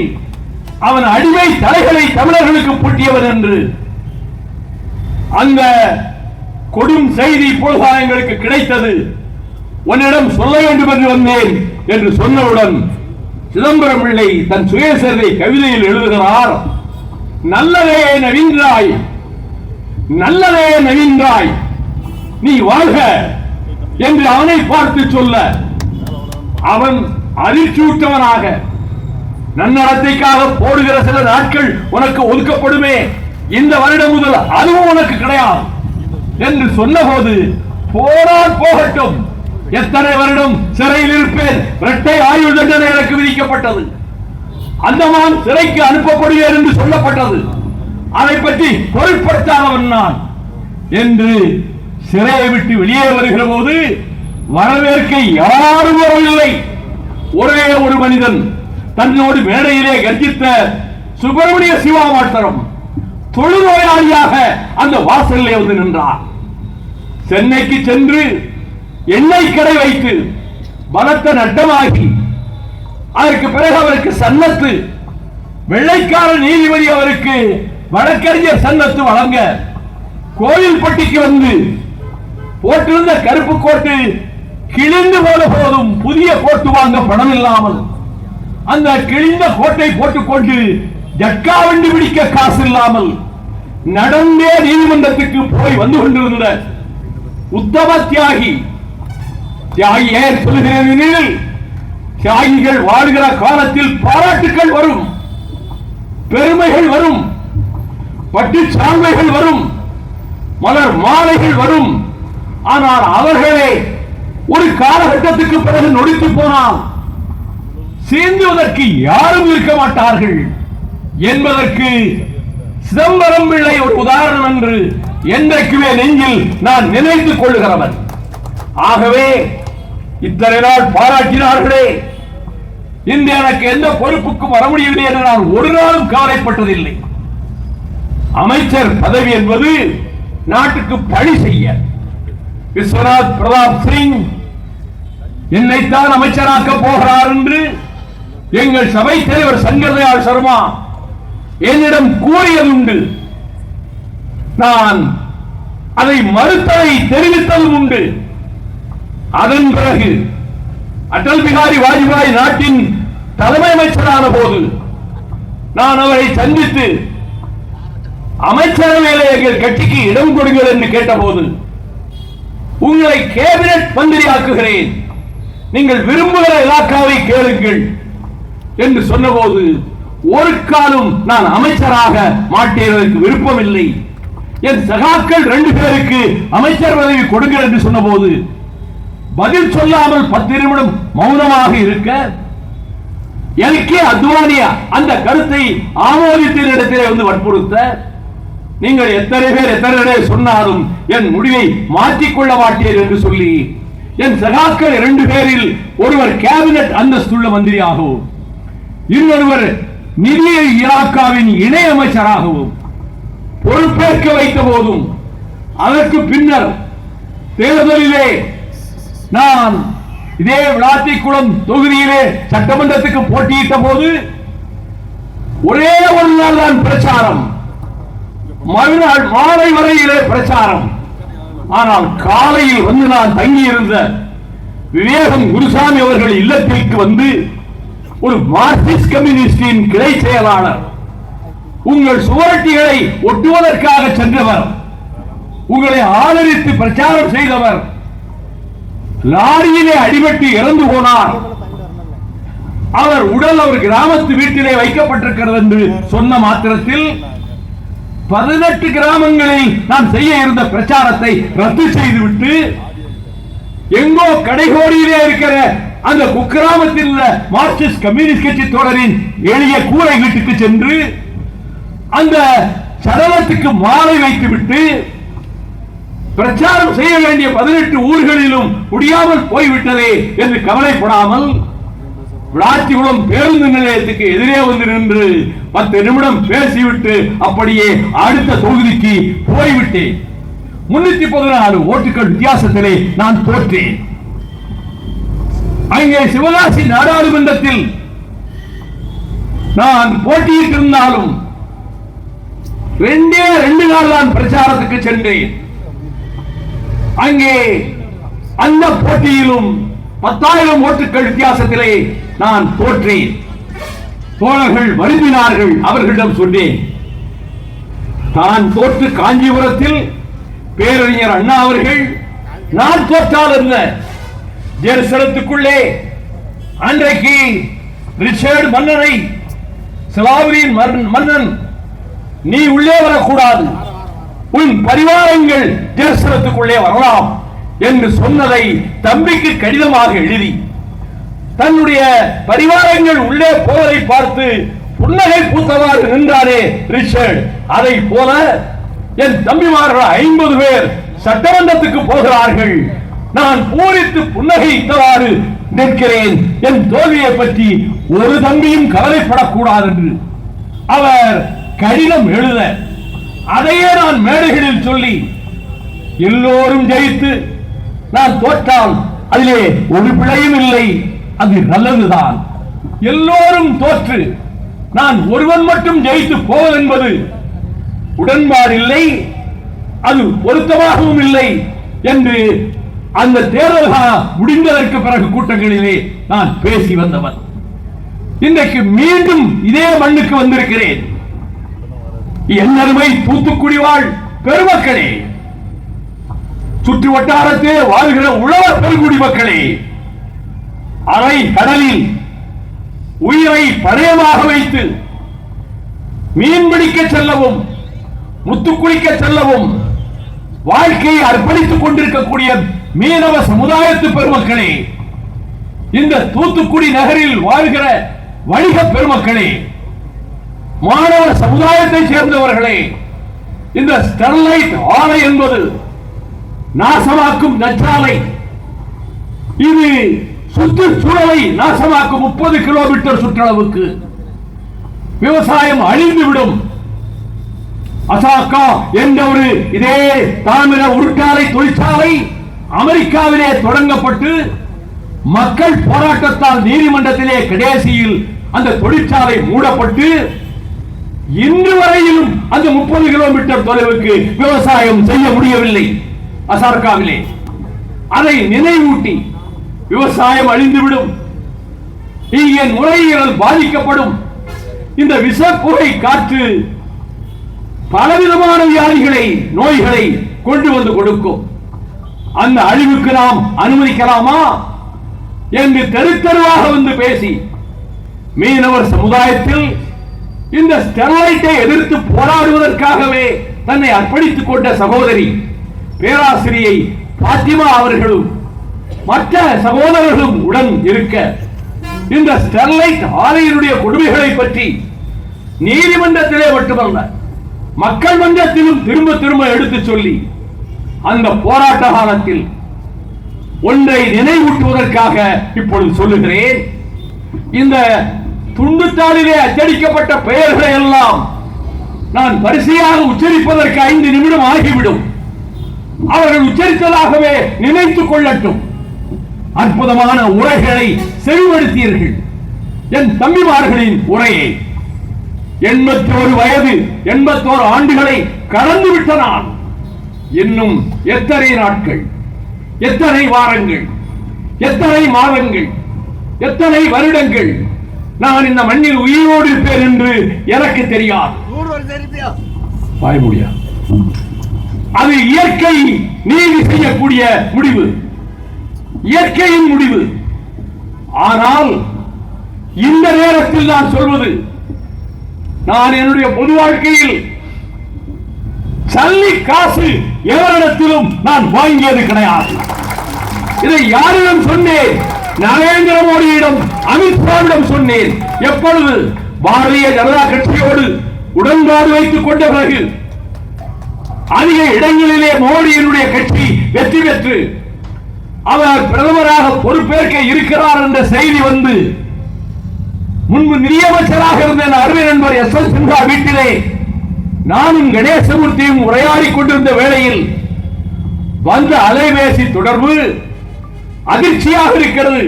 அவன் அடிமை தலைகளை தமிழர்களுக்கு பூட்டியவன் என்று அந்த கொடும் செய்தி இப்பொழுதுதான் எங்களுக்கு கிடைத்தது, உன்னிடம் சொல்ல வேண்டும் என்று வந்தேன் என்று சொன்னவுடன் சிதம்பரம் பிள்ளை தன் சுயசரிதை கவிதையில் எழுதுகிறார். நல்லதே நவீன்றாய், நல்லதே நவீன்றாய், நீ வாழ்க என்று அவனை பார்த்து சொல்ல, அவன் அதிர்ச்சியுற்றவனாக, நன்னடத்தைக்காக போடுகிற சில நாட்கள் உனக்கு ஒதுக்கப்படுமே, இந்த வருடம் முதல் அதுவும் உனக்கு கிடையாது என்று சொன்னபோது, போனால் போகட்டும், எத்தனை வருடம் சிறையில் இருப்பேன், இரட்டை ஆயுள் தண்டனை எனக்கு விதிக்கப்பட்டது, அந்தமான் சிறைக்கு அனுப்பப்படுவேன் என்று சொல்லப்பட்டது, அதை பற்றி பொருட்படுத்தாதவன் நான் என்று சிறையை விட்டு வெளியே வருகிற போது வரவேற்க யாரும் வரவில்லை. ஒரே ஒரு மனிதன் தன்னோடு மேடையிலே கர்ஜித்த சுப்பிரமணிய சிவா மாத்திரம் தொழுநோயாளியாக அந்த வாசலிலே வந்து நின்றார். சென்னைக்கு சென்று எண்ணெய் கடை வைத்து பலத்த நட்டமாகி, அதற்கு பிறகு அவருக்கு சன்னத்து, வெள்ளைக்கார நீதிபதி அவருக்கு வழக்கறிஞர் சன்னத்து வழங்க கோயில்பட்டிக்கு வந்து போட்டிருந்த கருப்பு கோட்டு கிழிந்து போன போதும் புதிய கோட்டு வாங்க பணம் இல்லாமல் அந்த கிழிந்த கோட்டை போட்டுக்கொண்டு ஜட்கா வண்டி பிடிக்க காசு இல்லாமல் நடந்தே நீதிமன்றத்துக்கு போய் வந்து கொண்டிருந்த உத்தம தியாகி. தியாகி ஏன் சொல்லுகிறேன், தியாகிகள் வாழ்கிற காலத்தில் பாராட்டுக்கள் வரும், பெருமைகள் வரும், பட்டு சால்வைகள் வரும், மலர் மாலைகள் வரும். ஆனால் அவர்களே ஒரு காலகட்டத்துக்கு பிறகு நொடித்து போனால் சேர்ந்துவதற்கு யாரும் இருக்க மாட்டார்கள் என்பதற்கு சிதம்பரம் பிள்ளை ஒரு உதாரணம் என்று என்றைக்குமே நெஞ்சில் நான் நினைத்துக் கொள்ளுகிறவன். ஆகவே இத்தனை நாள் பாராட்டினார்களே, இந்த எனக்கு எந்த பொறுப்புக்கும் வர முடியவில்லை என்று நான் ஒரு நாளும் கவலைப்பட்டதில்லை. அமைச்சர் பதவி என்பது நாட்டுக்கு பணி செய்ய. விஸ்வநாத் பிரதாப் சிங் என்னைத்தான் அமைச்சராக்க போகிறார் என்று எங்கள் சபை தலைவர் சங்கர்தயாள் சர்மா என்னிடம் கூறியதுண்டு. நான் அதை மறுத்ததை தெரிவித்ததும் உண்டு. அதன் பிறகு அடல் பிகாரி வாஜ்பாய் நாட்டின் தலைமை அமைச்சரான போது நான் அவரை சந்தித்து அமைச்சரவையிலே எங்கள் கட்சிக்கு இடம் கொடுங்கள் என்று கேட்டபோது, உங்களை கேபினட் மந்திரி ஆக்குகிறேன், நீங்கள் விரும்புகிற இலாக்காவை கேளுங்கள் என்று சொன்னபோது, ஒரு காலம் நான் அமைச்சராக மாட்டேற்கு விருப்பமில்லை, என் சகாக்கள் 2 பேருக்கு அமைச்சர் பதவி கொடுங்கள் என்று சொன்னபோது பதில் சொல்லாமல் 10 நிமிடம் மௌனமாக இருக்க, எல்கே அத்வானியா அந்த கருத்தை ஆமோதித்த இடத்திலே வந்து வற்புறுத்த, நீங்கள் எத்தனை பேர் சொன்னாலும் என் முடிவை மாற்றிக்கொள்ள மாட்டேன் என்று சொல்லி, என் சகாக்கள் 2 பேரில் ஒருவர் கேபினட் அந்தஸ்துள்ள மந்திரியாகவும் இன்னொருவர் நிதி இலாக்காவின் இணை அமைச்சராகவும் பொறுப்பேற்க வைத்த போதும், அதற்கு பின்னர் தேர்தலிலே நான் இதே விளாத்திக்குளம் தொகுதியிலே சட்டமன்றத்துக்கு போட்டியிட்ட போது ஒரே ஒரு நாள் தான் பிரச்சாரம், மறுநாள் மாலை வரையிலே பிரச்சாரம். ஆனால் காலையில் வந்து நான் தங்கியிருந்த விவேகம் குருசாமி அவர்கள் இல்லத்திற்கு வந்து ஒரு மார்க்சிஸ்ட் கம்யூனிஸ்டின் கிளை செயலாளர், உங்கள் சுவரட்டிகளை ஒட்டுவதற்காக சென்றவர், உங்களை ஆதரித்து பிரச்சாரம் செய்தவர் லாரியிலே அடிபட்டு இறந்து போனார், அவர் உடல் அவர் கிராமத்து வீட்டிலே வைக்கப்பட்டிருக்கிறது என்று சொன்ன மாத்திரத்தில் 18 கிராமங்களில் நான் செய்ய இருந்த பிரச்சாரத்தை ரத்து செய்துவிட்டு எங்கோ கடைகோடியிலே இருக்கிற அந்த குக்கிராமத்தில் உள்ள மார்க்சிஸ்ட் கம்யூனிஸ்ட் கட்சி தோழரின் எளிய கூரை வீட்டுக்கு சென்று அந்த சடலத்துக்கு மாலை வைத்துவிட்டு பிரச்சாரம் செய்ய வேண்டிய 18 ஊர்களிலும் முடியாமல் போய்விட்டதே என்று கவலைப்படாமல் விளாத்திக்குளம் பேருந்து நிலையத்துக்கு எதிரே வந்து நின்று 10 நிமிடம் பேசிவிட்டு அப்படியே அடுத்த தொகுதிக்கு போய்விட்டேன். 314 ஓட்டுகள் வித்தியாசத்திலே நான் தோற்றேன். அங்கே சிவகாசி நாடாளுமன்றத்தில் நான் போட்டியிட்டிருந்தாலும் 2 நாள் நான் பிரச்சாரத்துக்கு சென்றேன். அங்கே அந்த போட்டியிலும் 10,000 ஓட்டுகள் வித்தியாசத்திலே நான் தோற்றேன். தோழர்கள் வருந்தினார்கள். அவர்களிடம் சொன்னேன், தான் தோற்று காஞ்சிபுரத்தில் பேரறிஞர் அண்ணா அவர்கள் நான் தோற்றால் அல்ல, ஜெருசலத்துக்குள்ளே அன்றைக்கு ரிச்சர்ட் மன்னனை, சிலாவரியின் மன்னன், நீ உள்ளே வரக்கூடாது, உன் பரிவாரங்கள் ஜெருசலத்துக்குள்ளே வரலாம் என்று சொன்னதை தம்பிக்கு கடிதமாக எழுதி தன்னுடைய பரிவாரங்கள் உள்ளே போவதை பார்த்து புன்னகை பூத்தவாறு நின்றாரே ரிச்சர்ட், அதை போல என் தம்பிமார்கள் 50 பேர் சட்டமன்றத்துக்கு போகிறார்கள், நான் பூரித்து புன்னகைத்தவாறு நிற்கிறேன், என் தோல்வியை பற்றி ஒரு தம்பியும் கவலைப்படக்கூடாது என்று அவர் கடிதம் எழுத, அதையே நான் மேடைகளில் சொல்லி எல்லோரும் ஜெயித்து நான் தோற்றால் அதிலே ஒரு பிழையும் இல்லை, அது நல்லதுதான். எல்லோரும் தோற்று நான் ஒருவன் மட்டும் ஜெயித்து போவது என்பது உடன்பாடு இல்லை, அது பொருத்தமாகவும் இல்லை என்று அந்த தேர்தல் முடிந்ததற்கு பிறகு கூட்டங்களிலே நான் பேசி வந்தவன். இன்றைக்கு மீண்டும் இதே மண்ணுக்கு வந்திருக்கிறேன். என்னருமை தூத்துக்குடி வாழ் பெருமக்களே, சுற்று வட்டாரத்தே வாழ்கிற உழவர் பெருங்குடி மக்களே, அரை கடலில் உயிரை பணயமாக வைத்து மீன்பிடிக்க செல்லவும் முத்துக்குளிக்க செல்லவும் வாழ்க்கையை அர்ப்பணித்துக் கொண்டிருக்கக்கூடிய மீனவ சமுதாயத்து பெருமக்களே, இந்த தூத்துக்குடி நகரில் வாழ்கிற வணிக பெருமக்களே, மாணவர் சமுதாயத்தை சேர்ந்தவர்களே, இந்த ஸ்டெர்லைட் ஆலை என்பது நாசமாக்கும் நச்சாலை. இது சுற்றுச்சூழலை நாசமாக்கும் 30 கிலோமீட்டர் சுற்றளவுக்கு விவசாயம் அழிந்துவிடும். அசாக்கா என்ற ஒரு இதே தாமிர உருட்டாலை தொழிற்சாலை அமெரிக்காவிலே தொடங்கப்பட்டு மக்கள் போராட்டத்தால் நீதிமன்றத்திலே கடைசியில் அந்த தொழிற்சாலை மூடப்பட்டு இன்று வரையிலும் அந்த 30 கிலோமீட்டர் தொலைவுக்கு விவசாயம் செய்ய முடியவில்லை. அசார்காவிலே அதை நினைவூட்டி விவசாயம் அழிந்துவிடும், இங்கே நுரையீரல் பாதிக்கப்படும், இந்த விஷப்புகை காற்று பலவிதமான வியாதிகளை நோய்களை கொண்டு வந்து கொடுக்கும், அந்த அழிவுக்கு நாம் அனுமதிக்கலாமா என்று தெருவாக வந்து பேசி மீனவர் சமுதாயத்தில் இந்த ஸ்டெர்லைட்டை எதிர்த்து போராடுவதற்காகவே தன்னை அர்ப்பணித்துக் கொண்ட சகோதரி பேராசிரியை பாத்திமா அவர்களும் மற்ற சகோதரர்களும் உடன் இருக்க இந்த ஸ்டெர்லைட் ஆலையினுடைய கொடுமைகளை பற்றி நீதிமன்றத்திலே மட்டுமல்ல மக்கள் மன்றத்திலும் திரும்ப திரும்ப எடுத்து சொல்லி அந்த போராட்ட காலத்தில் ஒன்றை நினைவூட்டுவதற்காக இப்பொழுது சொல்லுகிறேன். இந்த துண்டுத்தாளிலே அச்சடிக்கப்பட்ட பெயர்களை எல்லாம் நான் வரிசையாக உச்சரிப்பதற்கு 5 நிமிடம் ஆகிவிடும். அவர்கள் உச்சரித்ததாகவே நினைத்துக் கொள்ளட்டும். அற்புதமான உரைகளை செவிமடுத்தீர்கள். என் தம்பிமார்களின் உரையை 81 வயது 81 ஆண்டுகளை கடந்து விட்ட நான் இன்னும் எத்தனை நாட்கள், எத்தனை வாரங்கள், எத்தனை மாதங்கள், எத்தனை வருடங்கள் நான் இந்த மண்ணில் உயிரோடு இருப்பேன் என்று எனக்கு தெரியாது. அது இயற்கை நீதி செய்யக்கூடிய முடிவு, இயற்கையின் முடிவு. ஆனால் இந்த நேரத்தில் நான் சொல்வது, நான் என்னுடைய பொது வாழ்க்கையில் சல்லி காசு எவரிடத்திலும் நான் வாங்கியது கிடையாது. இதை யாரிடம் சொன்னேன்? நரேந்திர மோடியிடம், அமித்ஷாவிடம் சொன்னேன். எப்பொழுது பாரதிய ஜனதா கட்சியோடு உடன்பாடு வைத்துக் கொண்ட பிறகு அதிக இடங்களிலே மோடியினுடைய கட்சி வெற்றி பெற்று அவர் பிரதமராக பொறுப்பேற்க இருக்கிறார் என்ற செய்தி வந்து முன்பு நிதியமைச்சராக இருந்த அருமை நண்பர் எஸ்.எல். சின்ஹா வீட்டிலே நானும் கணேசமூர்த்தியும் உரையாடிக் கொண்டிருந்த வேளையில் வந்த அலைபேசி தொடர்பு அதிர்ச்சியாக இருக்கிறது.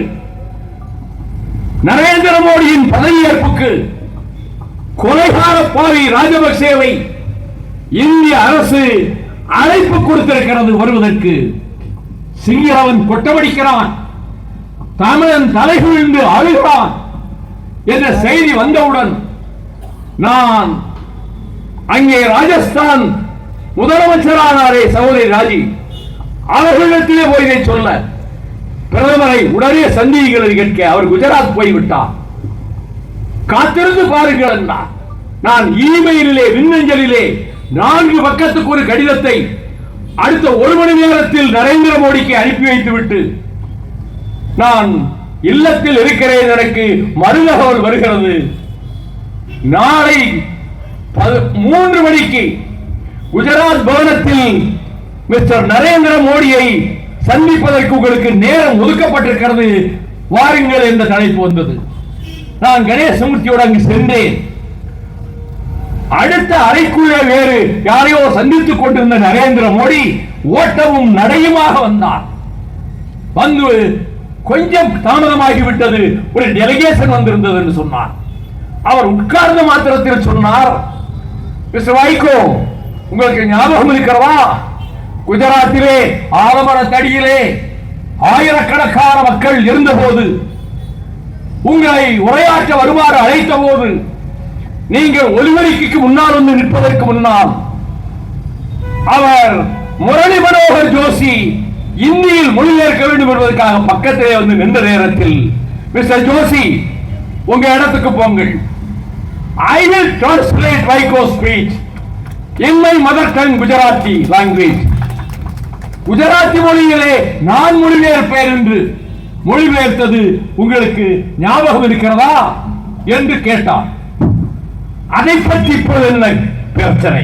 நரேந்திர மோடியின் பதவியேற்புக்கு கொலைகார பாவி ராஜபக்சேவை இந்திய அரசு அழைப்பு கொடுத்திருக்கிறது வருவதற்கு. சிங்களவன் கொட்டமடிக்கிறான், தமிழன் தலைகுனிந்து அழுகிறான் என்ற செய்தி வந்தவுடன் நான் அங்கே ராஜஸ்தான் முதலமைச்சரானாரே சகோதரி ராஜி அவர்களிடத்திலே போய் இதை சொல்ல, பிரதமரை உடனே சந்தியுங்கள் கேட்க அவர் குஜராத் போய்விட்டார். காத்திருந்து பாருங்கள் என்றார். நான் இமெயிலிலே மின்னஞ்சலிலே 4 பக்கத்துக்கு ஒரு கடிதத்தை அடுத்த 1 மணி நேரத்தில் நரேந்திர மோடிக்கு அனுப்பி வைத்துவிட்டு நான் இல்லத்தில் இருக்கிறேன். எனக்கு மறுதகவல் வருகிறது. நாளை 3 மணிக்கு குஜராத் பவனத்தில் மிஸ்டர் நரேந்திர மோடியை சந்திப்பதற்கு உங்களுக்கு நேரம் ஒதுக்கப்பட்டிருக்கிறது, வாருங்கள் என்ற தலைப்பு வந்தது. நான் கணேசமூர்த்தியோடு அங்கு சென்றேன். அடுத்த அறைக்குள்ளே வேறு யாரையோ சந்தித்துக் கொண்டிருந்த நரேந்திர மோடி ஓட்டமும் நடையுமாக வந்தார். வந்து கொஞ்சம் தாமதமாகிவிட்டது, ஒரு டெலிகேஷன் வந்திருந்தது என்று சொன்னார். அவர் உட்கார்ந்த மாத்திரத்தில் சொன்னார், மிஸ்டர் வைகோ, உங்களுக்கு ஞாபகம் இருக்கிறதா, குஜராத்திலே ஆலமரத்தடியிலே ஆயிரக்கணக்கான மக்கள் இருந்தபோது உங்களை உரையாற்ற வருமாறு அழைத்த போது நீங்கள் ஒலிபெருக்கிக்கு முன்னால் வந்து நிற்பதற்கு முன்னால் அவர் முரளி மனோகர் ஜோஷி இந்தியில் மொழிபெயர்க்க வேண்டும் என்பதற்காக பக்கத்திலே வந்து நின்ற நேரத்தில், மிஸ்டர் ஜோஷி உங்க இடத்துக்கு போங்கள், I will translate Vaiko's speech in my mother tongue Gujarati language. Gujarati மொழியிலே நான் மொழிபெயர்ப்பேன் என்று மொழிபெயர்த்தது உங்களுக்கு ஞாபகம் இருக்கிறதா என்று கேட்டார். அதை பற்றி இப்போது என்ன பிரச்சனை?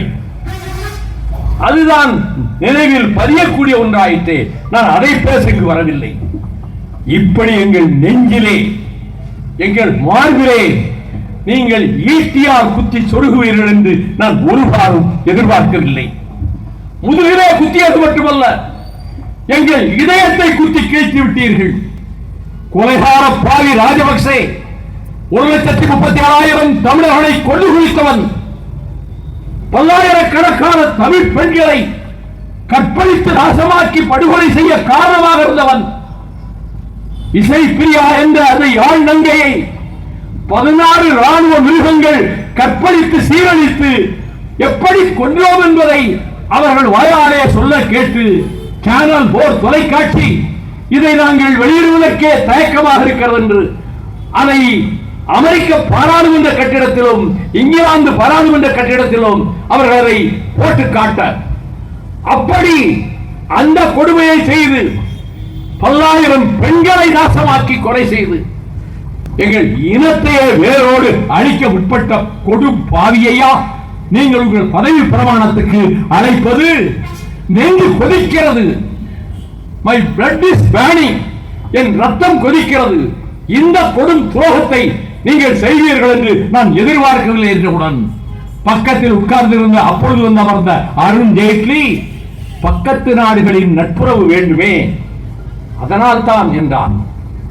அதுதான் நினைவில் பதியக்கூடிய ஒன்றாயிற்றே. நான் அதை பேச இங்கு வரவில்லை. இப்படி எங்கள் நெஞ்சிலே, எங்கள் மார்பிலே நீங்கள் ஈட்டியால் குத்தி சொருகுவீர்கள் என்று நான் ஒரு காலம் எதிர்பார்க்கவில்லை. முதுகிலே குத்தியது மட்டுமல்ல, எங்கள் இதயத்தை குத்தி கீழ்த்தி விட்டீர்கள். கொலைகார பாவி ராஜபக்சே 1,37,000 தமிழர்களை கொண்டு குவித்தவன், பல்லாயிரக்கணக்கான தமிழ் பெண்களை கற்பழித்து நாசமாக்கி படுகொலை செய்ய காரணமாக இருந்தவன், இசை பிரியா என்ற அந்த யாழ் நங்கையை 16 ராணுவ மிருகங்கள் கற்பழித்து சீரழித்து எப்படி கொன்றோம் என்பதை அவர்கள் வாயாலே சொல்ல கேட்டு சேனல் 4 தொலைக்காட்சி இதை நாங்கள் வெளியிடுவதற்கே தயக்கமாக இருக்கிறது என்று அதை அமெரிக்க பாராளுமன்ற கட்டிடத்திலும் இங்கிலாந்து பாராளுமன்ற கட்டிடத்திலும் அவர்கள் அதை போட்டு காட்ட, அப்படி அந்த கொடுமையை செய்து பல்லாயிரம் பெண்களை நாசமாக்கி கொலை செய்து எங்கள் இனத்தையே வேரோடு அழிக்க முற்பட்ட கொடும் பாவியையா நீங்கள் உங்கள் பதவி பிரமாணத்துக்கு அழைப்பது? நெஞ்சு கொதிக்கிறது. My blood is burning. என் ரத்தம் கொதிக்கிறது. இந்த கொடும் துரோகத்தை நீங்கள் செய்வீர்கள் என்று நான் எதிர்பார்க்கவில்லை என்றவுடன் பக்கத்தில் உட்கார்ந்திருந்த அப்பொழுது வந்து அமர்ந்த அருண் ஜேட்லி, பக்கத்து நாடுகளின் நட்புறவு வேண்டுமே, அதனால் தான் என்றான்.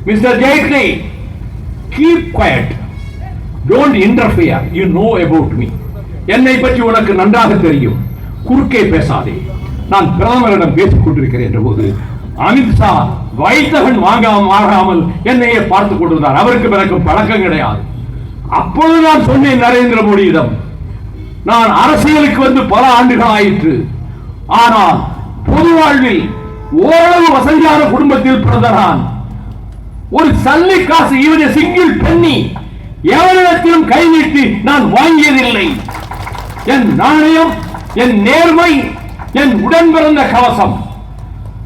Mister Jaitley, keep quiet, don't interfere, you know about me. என்னை பற்றி உனக்கு நன்றாக தெரியும், குறுக்கே பேசாதே. நான் பிரதமரிடம் பேசிக் கொண்டிருக்கிறேன் என்ற போது அமித்ஷா வைத்தகன் வாங்காமல் என்னையே பார்த்துக் கொண்டிருந்தார். அவருக்கு பிறகு பழக்கம் கிடையாது. அப்பொழுது நான் சொன்னேன் நரேந்திர மோடியிடம், நான் அரசியலுக்கு வந்து பல ஆண்டுகள் ஆயிற்று, ஆனால் பொது வாழ்வில் ஓரளவு வசதியான குடும்பத்தில் பிறந்த நான் ஒரு சல்லி காசு இவனை சிங்கிள் பெண்ணி எவரிடத்திலும் கை நீட்டி நான் வாங்கியதில்லை. என் நாணயம், என் நேர்மை, என் உடன் பிறந்த கவசம்,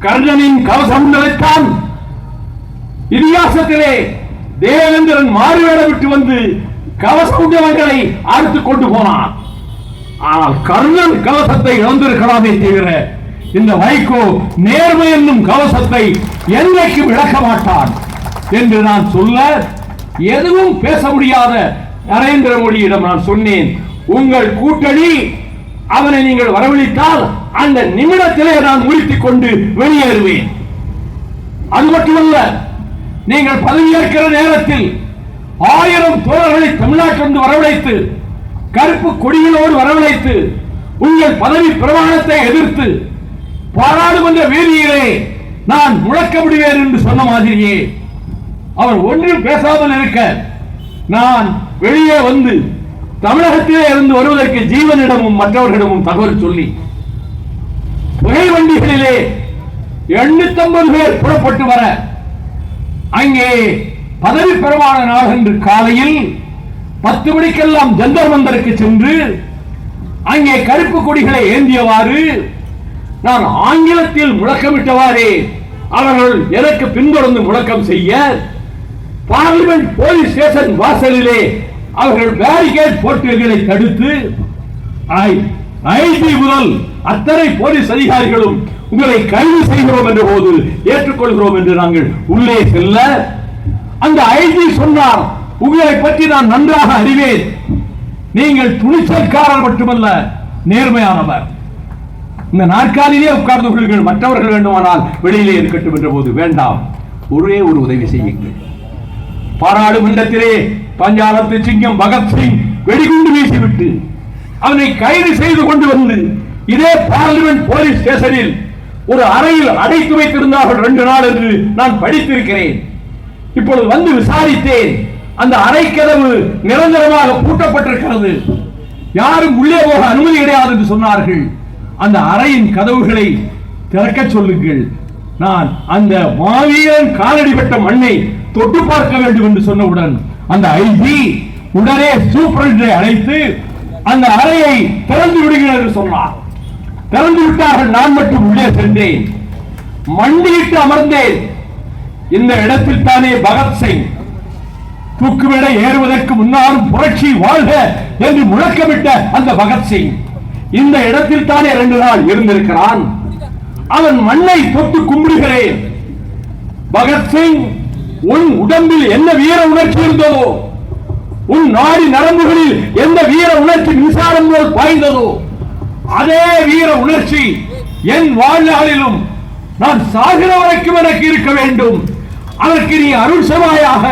கர்ணனின் கவசம் நிலைத்தான் இதிகாசத்திலே தேவேந்திரன் மாறுவேடம் விட்டு வந்து கவச உடையவர்களை அறுத்துக் கொண்டு போனான். ஆனால் கர்ணன் கவசத்தை இழந்திருக்கலாமே தவிர இந்த வைகோ நேர்மை என்னும் கவசத்தை என்றைக்கும் இழக்க மாட்டான் என்று நான் சொல்ல, எதுவும் பேச முடியாத நரேந்திர மோடியிடம் நான் சொன்னேன், உங்கள் கூட்டணி அவனை நீங்கள் வரவழைத்தால் அந்த நிமிடத்திலே நான் முடித்துக் கொண்டு வெளியேறுவேன். அது மட்டுமல்ல, நீங்கள் பதவியேற்கிற நேரத்தில் 1000 தோழர்களை தமிழ்நாட்டிலிருந்து வரவழைத்து கருப்பு கொடிகளோடு வரவழைத்து உங்கள் பதவி பிரமாணத்தை எதிர்த்து பாராளுமன்ற வீதியிலே நான் முழக்க முடிவேன் என்று சொன்ன மாதிரியே அவர் ஒன்றில் பேசாமல் இருக்க நான் வெளியே வந்து தமிழகத்திலே இருந்து வருவதற்கு ஜீவனிடமும் மற்றவர்களிடமும் தகவல் சொல்லி புகை வண்டிகளிலே 850 பேர் புறப்பட்டு வர அங்கே பதவி பிரமாண நாள் என்று காலையில் 10 மணிக்கெல்லாம் ஜந்தர் மந்தருக்கு சென்று அங்கே கருப்பு கொடிகளை ஏந்தியவாறு நான் ஆங்கிலத்தில் முழக்கமிட்டவாறே அவர்கள் எனக்கு பின்தொடர்ந்து முழக்கம் செய்ய பார்லிமெண்ட் போலீஸ் ஸ்டேஷன் வாசலிலே அவர்கள் பேரிகேட் போட்டுகளை தடுத்து ஐஜி முதல் அத்தனை போலீஸ் அதிகாரிகளும் உங்களை கைது செய்கிறோம் என்ற போது ஏற்றுக்கொள்கிறோம் என்று நாங்கள் உள்ளே செல்ல அந்த ஐஜி சொன்னார், உங்களை பற்றி நான் நன்றாக அறிவேன், நீங்கள் துணிச்சல்காரர் மட்டுமல்ல நேர்மையானவர், இந்த நாற்காலிலே உட்கார்ந்து கொள்ளுங்கள், மற்றவர்கள் வேண்டுமானால் வெளியிலே இருக்கட்டும் என்ற போது வேண்டாம், ஒரே ஒரு உதவி செய்யுங்கள். பாராளுமன்றத்திலே பஞ்சாலத்து சிங்கம் பகத்சிங் வெடிகுண்டு வீசிவிட்டு அவனை கைது செய்து கொண்டு வந்து இதே பார்லிமெண்ட் போலீஸ் ஸ்டேஷனில் ஒரு அறையில் அடைத்து வைத்திருந்தார்கள் 2 நாள் என்று நான் படித்திருக்கிறேன். இப்பொழுது வந்து விசாரித்தேன், அந்த அறை கதவு நிரந்தரமாக பூட்டப்பட்டிருக்கிறது, யாரும் உள்ளே போக அனுமதி கிடையாது என்று சொன்னார்கள். அந்த அறையின் கதவுகளை திறக்க சொல்லுங்கள், நான் அந்த மாவீரன் காலடிப்பட்ட மண்ணை தொட்டு பார்க்க வேண்டும் என்று சொன்னவுடன் அந்த ஐஜி உடனே சூப்பரண்டை அழைத்து அந்த அறையை திறந்து விடுங்கள் என்று சொன்னார். திறந்து விட்டார்கள். நான் மட்டும் உள்ளே சென்றேன், மண்டியிட்டு அமர்ந்தேன். இந்த இடத்தில் தானே பகத்சிங் தூக்குமேடை ஏறுவதற்கு முன்னாலும் புரட்சி வாழ்க என்று முழக்கமிட்ட அந்த பகத்சிங் இந்த இடத்தில் தானே 2 நாள் இருந்திருக்கிறான். அவன் மண்ணை தொட்டு கும்பிடுகிறேன். பகத்சிங், உன் உடம்பில் என்ன வீர உணர்ச்சி இருந்ததோ, உன் நாடி நரம்புகளில் எந்த வீர உணர்ச்சி மின்சாரம் போல் பாய்ந்ததோ, அதே வீர உணர்ச்சி என் வாழ்நாளிலும் நான் சாகிற வரைக்கும் எனக்கு இருக்க வேண்டும், அதற்கு நீ அருள் செய்வாயாக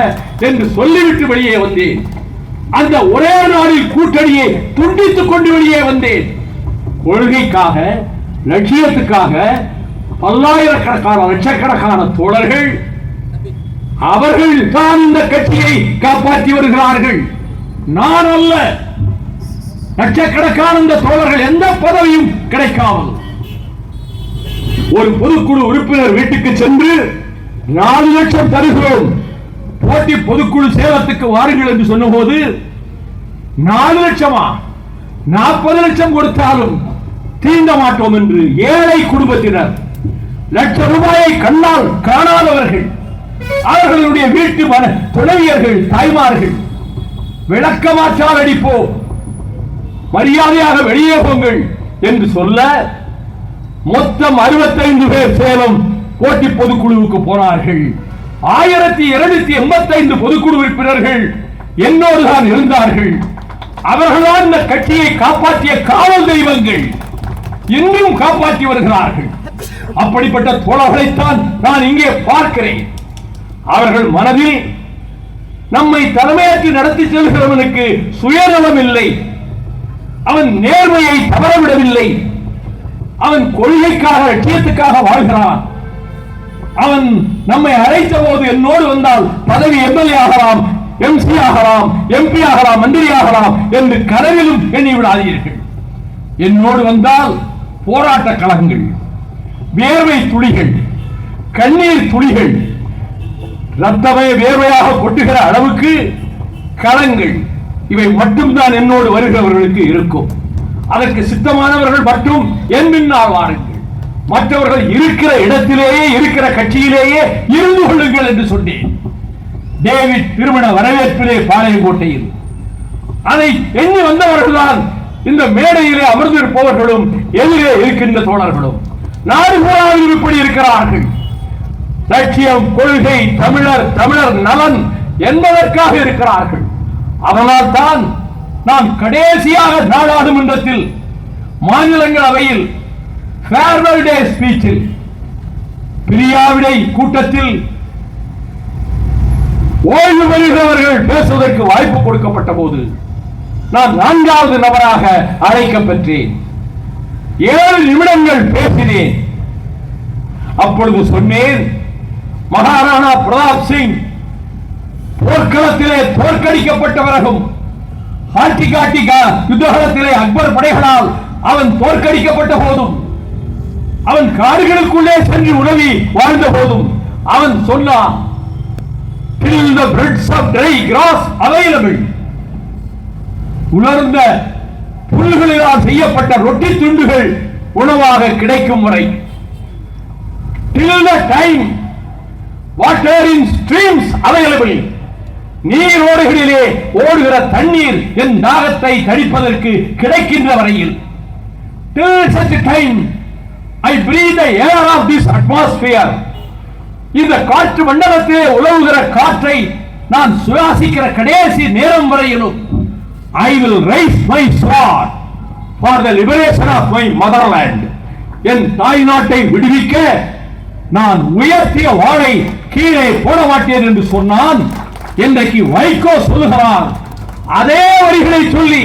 என்று சொல்லிவிட்டு வெளியே வந்தேன். அந்த ஒரே நாளில் கூட்டணியை துண்டித்துக் கொண்டு வெளியே வந்தேன். கொள்கைக்காக, லட்சியத்துக்காக பல்லாயிரக்கணக்கான லட்சக்கணக்கான தோழர்கள் அவர்கள் தான் இந்த கட்சியை காப்பாற்றி வருகிறார்கள், நான் அல்ல. லட்சக்கணக்கான இந்த தோழர்கள் எந்த பதவியும் கிடைக்காமல் ஒரு பொதுக்குழு உறுப்பினர் வீட்டுக்கு சென்று 4 லட்சம் தருகிறோம், போட்டி பொதுக்குழு சேலத்துக்கு வாருங்கள் என்று சொன்ன போது 4 லட்சமா 40 லட்சம் கொடுத்தாலும் தீண்ட மாட்டோம் என்று ஏழை குடும்பத்தினர், லட்சம் ரூபாயை கண்ணால் காணாதவர்கள், அவர்களுடைய வீட்டு துணைவியர்கள், தாய்மார்கள் விளக்கமாற்றால் அடிப்போம், மரியாதையாக வெளியே போங்கள் என்று சொல்ல மொத்தம் 65 பேர் சேலம் போட்டி பொதுக்குழுவுக்கு போனார்கள். 1285 பொதுக்குழு உறுப்பினர்கள் என்னோடு தான் இருந்தார்கள். அவர்களால் இந்த கட்சியை காப்பாற்றிய காவல் தெய்வங்கள் இன்னும் காப்பாற்றி வருகிறார்கள். அப்படிப்பட்ட தோழர்களைத்தான் நான் இங்கே பார்க்கிறேன். அவர்கள் மனதில் நம்மை தலைமையேற்று நடத்தி செல்கிறவனுக்கு சுயநலம் இல்லை, அவன் நேர்மையை தவறவிடவில்லை, அவன் கொள்கைக்காக லட்சியத்துக்காக வாழ்கிறான். அவன் நம்மை அழைத்த போது என்னோடு வந்தால் பதவி எம்எல்ஏ ஆகலாம், எம்சி ஆகலாம், எம்பி ஆகலாம், மந்திரி ஆகலாம் என்று கனவிலும் எண்ணி விடாதீர்கள். என்னோடு வந்தால் போராட்ட களங்கள், வேர்வை துளிகள், கண்ணீர் துளிகள், ரத்தமே வேர்வையாக கொட்டுகிற அளவுக்கு களங்கள், இவை மட்டும்தான் என்னோடு வருகிறவர்களுக்கு இருக்கும். அதற்கு சித்தமானவர்கள் மட்டும் என் பின்னால் வாருங்கள், மற்றவர்கள் இருக்கிற இடத்திலேயே இருக்கிற கட்சியிலேயே இருந்து கொள்ளுங்கள் என்று சொன்னேன். டேவிட் திருமண வரவேற்பிலே பாளையங்கோட்டையில் அதை எண்ணி வந்தவர்கள்தான் இந்த மேடையிலே அமர்ந்திருப்பவர்களும் எதிரே இருக்கின்ற தோழர்களும் நாடு பூராவில் இப்படி இருக்கிறார்கள். லட்சியம், கொள்கை, தமிழர் நலன் என்பதற்காக இருக்கிறார்கள். அதனால் தான் நாம் கடைசியாக நாடாளுமன்றத்தில் மாநிலங்களவையில் ஃபேர்வெல் டே ஸ்பீச்சில் பிரியாவிடை கூட்டத்தில் ஓய்வு பெறுகிறவர்கள் பேசுவதற்கு வாய்ப்பு கொடுக்கப்பட்ட போது நான் 4வது நபராக அழைக்கப்பெற்றேன். 7 நிமிடங்கள் பேசினேன். அப்பொழுது சொன்னேன், மகாராணா பிரதாப் சிங் போர்க்களத்திலே தோற்கடிக்கப்பட்ட பிறகும் ஹாட்டிகாட்டிகா யுத்தகலத்திலே அக்பர் படைகளால் அவன் தோற்கடிக்கப்பட்ட போதும், அவன் காடுகளுக்குள்ளே சென்று உணவி வாழ்ந்த போதும் அவன் சொன்னான், till the breads of dry grass available, உலர்ந்த புல்களினால் செய்யப்பட்ட ரொட்டி துண்டுகள் உணவாக கிடைக்கும் வரை, till the time water in streams available, நீரோடைகளிலே ஓடுகிற தண்ணீர் என் தாகத்தை தணிப்பதற்கு கிடைக்கின்ற வரையில், till such time I breathe the air of this atmosphere, இந்த காற்று மண்டலத்திலே உலவுகிற காற்றை நான் சுவாசிக்கிற கடைசி நேரம் வரையிலும் I will raise my sword for the liberation of my motherland, என் தாய் நாட்டை விடுவிக்க நான் உயர்த்திய வாளை கீழே போட மாட்டேன் என்று சொன்னான். இன்றைக்கு வைகோ சொல்லுகிறார், அதே வரிகளை சொல்லி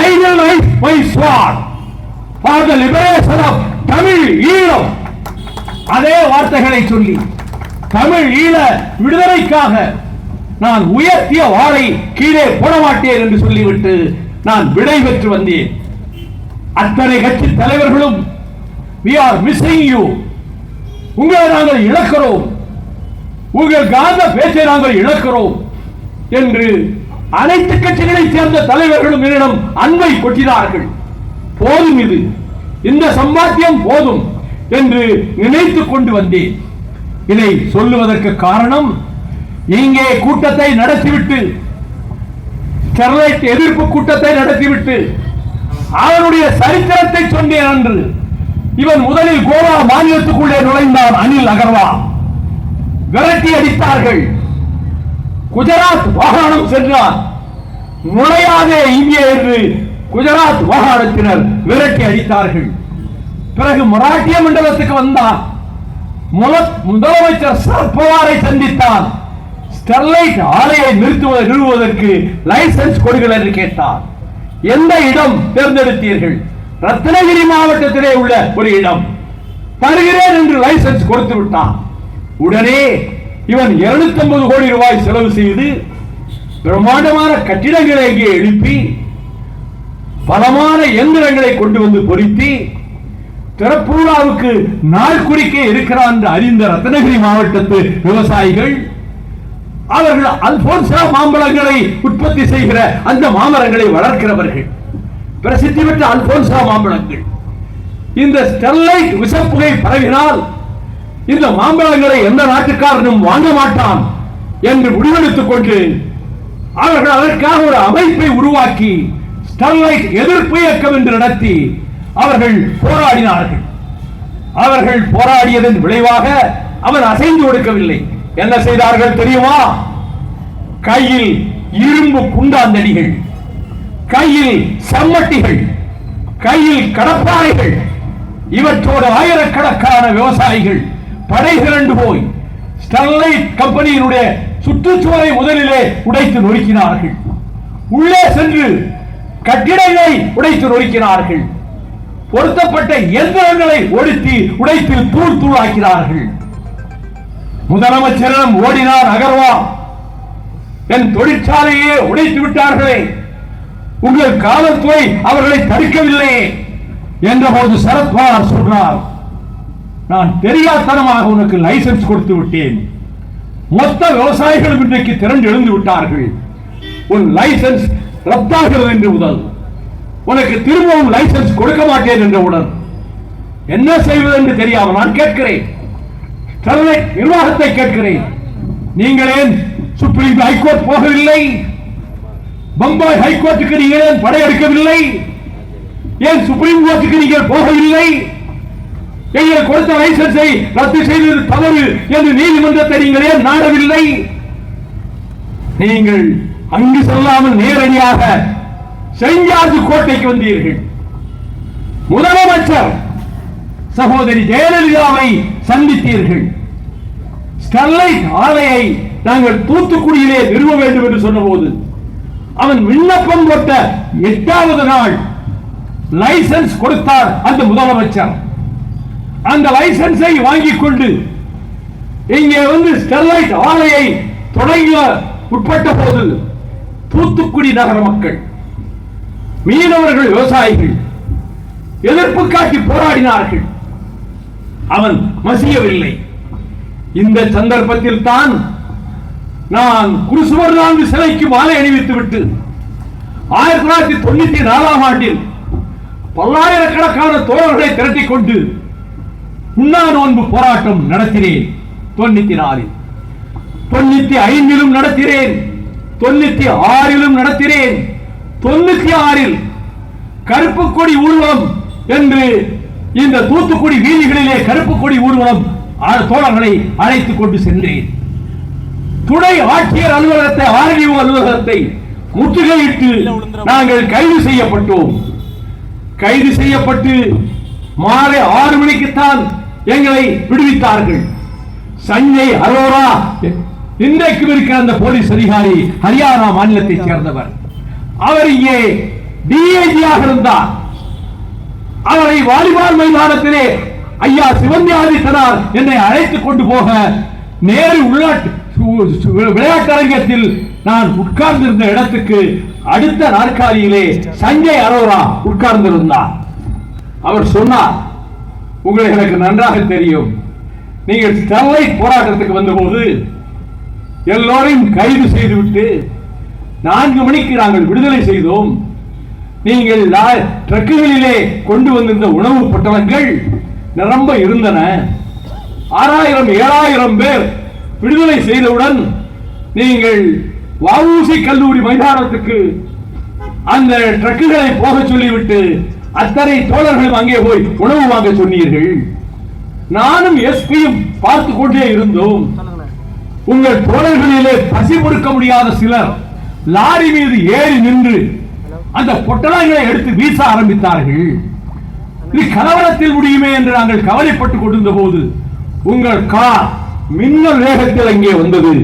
I will raise my sword for the liberation of Tamil Eelam, அதே வார்த்தைகளை சொல்லி தமிழ் ஈழ விடுதலைக்காக நான் உயர்த்திய வாளை கீழே போட மாட்டேன் என்று சொல்லிவிட்டு நான் விடை பெற்று வந்தேன். அத்தனை கட்சி தலைவர்களும் we are missing you, உங்களை நாங்கள் இழக்கிறோம், உங்கள் காந்த பேச்சை நாங்கள் இழக்கிறோம் என்று அனைத்து கட்சிகளைச் சேர்ந்த தலைவர்களும் என்னிடம் அன்பை கொட்டினார்கள். போதும், இது இந்த சம்பாத்தியம் போதும் என்று நினைத்துக் கொண்டு வந்தேன். இதை சொல்லுவதற்கு காரணம், இங்கே கூட்டத்தை நடத்திவிட்டு, ஸ்டெர்லைட் எதிர்ப்பு கூட்டத்தை நடத்திவிட்டு அவனுடைய சரித்திரத்தை சொன்னேன் அன்று. இவன் முதலில் கோவா மாநிலத்துக்குள்ளே நுழைந்தான். அனில் அகர்வால் விரட்டி அடித்தார்கள். குஜராத் மாகாணம் சென்றான். நுழையாதே இங்கே என்று குஜராத் மாகாணத்தினர் விரட்டி அடித்தார்கள். பிறகு மராட்டிய மண்டலத்துக்கு வந்தான். முதலமைச்சர் சரத் பவாரை சந்தித்தான். ஸ்டெர்லைட் ஆலையை நிறுவுவதற்கு லைசன்ஸ் கொடுங்கள் என்று கேட்டார். எந்த இடம் தேர்ந்தெடுத்தீர்கள்? ரத்னகிரி மாவட்டத்திலே உள்ள ஒரு இடம். தருகிறேன் என்று லைசன்ஸ் கொடுத்து விட்டான். உடனே இவன் 250 கோடி ரூபாய் செலவு செய்து பிரம்மாண்டமான கட்டிடங்களை இங்கே எழுப்பி பலமான எந்திரங்களை கொண்டு வந்து பொருத்தி திறப்புழாவுக்கு நாள் குறிக்க இருக்கிறான் என்று அறிந்த ரத்னகிரி மாவட்டத்து விவசாயிகள் அவர்கள் அல்போன்சா மாம்பழங்களை உற்பத்தி செய்கிற அந்த மாமரங்களை வளர்க்கிறவர்கள், பிரசித்தி பெற்ற அல்போன்சா மாம்பழங்கள். இந்த ஸ்டெர்லைட் விஷப்புகை பரவினால் இந்த மாம்பழங்களை எந்த நாட்டுக்காரனும் வாங்க மாட்டான் என்று முடிவெடுத்துக் கொண்டு அவர்கள் அதற்காக ஒரு அமைப்பை உருவாக்கி ஸ்டெர்லைட் எதிர்ப்பு இயக்கம் என்று நடத்தி அவர்கள் போராடினார்கள். அவர்கள் போராடியதன் விளைவாக அவன் அசைந்து கொடுக்கவில்லை. என்ன செய்தார்கள் தெரியுமா? கையில் இரும்பு குண்டாந்தடிகள், கையில் செம்மட்டிகள், கையில் கடப்பாறைகள், இவற்றோடு ஆயிரக்கணக்கான விவசாயிகள் படை திரண்டு போய் ஸ்டெர்லைட் கம்பெனியினுடைய சுற்றுச்சுவரை முதலிலே உடைத்து நொறுக்கினார்கள். உள்ளே சென்று கட்டிடங்களை உடைத்து நொறுக்கினார்கள். பொருத்தப்பட்ட எந்திரங்களை ஒடுத்தி உடைத்து தூள் தூளாக்கினார்கள். முதலமைச்சரிடம் ஓடினார் அகர்வால், என் தொழிற்சாலையே உடைத்து விட்டார்களே, உங்கள் காவல்துறை அவர்களை தடுக்கவில்லை என்ற போது சரத்பவார் சொன்னார், நான் தெரியாதனமாக உனக்கு லைசன்ஸ் கொடுத்து விட்டேன். மொத்த விவசாயிகளும் இன்றைக்கு திரண்டு எழுந்து விட்டார்கள். உன் லைசன்ஸ் ரத்தாகிறது என்று முதல் உனக்கு திரும்பவும் லைசன்ஸ் கொடுக்க மாட்டேன் என்றவுடன் என்ன செய்வது என்று தெரியாமல் நான் கேட்கிறேன். ஸ்டெர்லைட் நிர்வாகத்தை கேட்கிறேன், நீங்கள் ஏன் சுப்ரீம் ஹைகோர்ட் போகவில்லை? பம்பாய் ஹைகோர்ட்டுக்கு நீங்கள் ஏன் படையெடுக்கவில்லை? ஏன் சுப்ரீம் கோர்ட்டுக்கு நீங்கள் போகவில்லை? எங்களுக்கு கொடுத்த லைசன்ஸை ரத்து செய்தது தவறு என்று நீதிமன்றத்தை நீங்கள் ஏன் நாடவில்லை? நீங்கள் அங்கு செல்லாமல் நேரடியாக செஞ்சார்ஜ் கோட்டைக்கு வந்தீர்கள். முதலமைச்சர் சகோதரி ஜெயலலிதாவை சந்தித்தீர்கள். ஸ்டெர்லைட் ஆலையை நாங்கள் தூத்துக்குடியிலே நிறுவ வேண்டும் என்று சொன்னபோது அவன் விண்ணப்பம் போட்ட 8வது நாள் லைசன்ஸ் கொடுத்தார் அந்த முதலமைச்சர். அந்த லைசன்ஸை வாங்கிக் கொண்டு இங்கே வந்து ஸ்டெர்லைட் ஆலையை தொடங்க உட்பட்ட போது தூத்துக்குடி நகர மக்கள், மீனவர்கள், விவசாயிகள் எதிர்ப்பு காட்டி போராடினார்கள். அவன் மசியவில்லை. இந்த சந்தர்ப்பத்தில் தான் நான் குருசுவர்ணாந்து சிலைக்கு மாலை அணிவித்து விட்டு 1994 ஆண்டில் பல்லாயிரக்கணக்கான தோழர்களை திரட்டிக் கொண்டு உண்ணா நோன்பு போராட்டம் நடத்தினேன். 94, 95 நடத்தினேன், 96 நடத்தினேன். 96 கருப்பு கொடி ஊர்வலம் என்று இந்த தூத்துக்குடி வீதிகளிலே கருப்பு கொடி ஊர்வலம் தோழர்களை அழைத்துக் கொண்டு சென்றேன். துணை ஆட்சியர் அலுவலகத்தை, ஆர்டிஓ அலுவலகத்தை முற்றுகையிட்டு நாங்கள் கைது செய்யப்பட்டோம். கைது செய்யப்பட்டு மாலை 6 மணிக்குத்தான் எங்களை விடுவித்தார்கள். சஞ்சய் அரோரா இன்றைக்கு இருக்கிற அந்த போலீஸ் அதிகாரி ஹரியானா மாநிலத்தைச் சேர்ந்தவர். அவர் இங்கே டிஐஜியாக இருந்தார். அவரை வாலிபால் மைதானத்திலே ஐயா சிவந்தி ஆதித்தனார் என்னை அழைத்துக் கொண்டு போக நேரு விளையாட்டரங்கத்தில் நான் உட்கார்ந்திருந்த இடத்துக்கு அடுத்த நாற்காலியிலே சஞ்சய் அரோரா உட்கார்ந்திருந்தார். அவர் சொன்னார், உங்களை எனக்கு நன்றாக தெரியும், நீங்கள் ஸ்டெர்லைட் போராட்டத்துக்கு வந்தபோது எல்லோரையும் கைது செய்துவிட்டு 4 மணிக்கு நாங்கள் விடுதலை செய்தோம். நீங்கள் ட்ரக்குகளிலே கொண்டு வந்திருந்த உணவு பொட்டலங்கள் நிரம்ப இருந்தன. 6000 7000 பேர் விடுதலை செய்தவுடன் நீங்கள் வஉசி கல்லூரி மைதானத்துக்கு அந்த ட்ரக்குகளை போக சொல்லிவிட்டு அத்தனை தோழர்களும் அங்கே போய் உணவு வாங்க சொன்னீர்கள். நானும் எஸ்பியும் பார்த்து கொண்டே இருந்தோம். உங்கள் தோழர்களிலே பசி பொறுக்க முடியாத சிலர் லாரி மீது ஏறி நின்று அந்த பொட்டலங்களை எடுத்து வீச ஆரம்பித்தார்கள். இது கலவரத்தில் முடியுமே என்று நாங்கள் கவலைப்பட்டுக் கொண்டிருந்த போது உங்கள் கார் மின்னல் வேகத்தில் அங்கே வந்தது.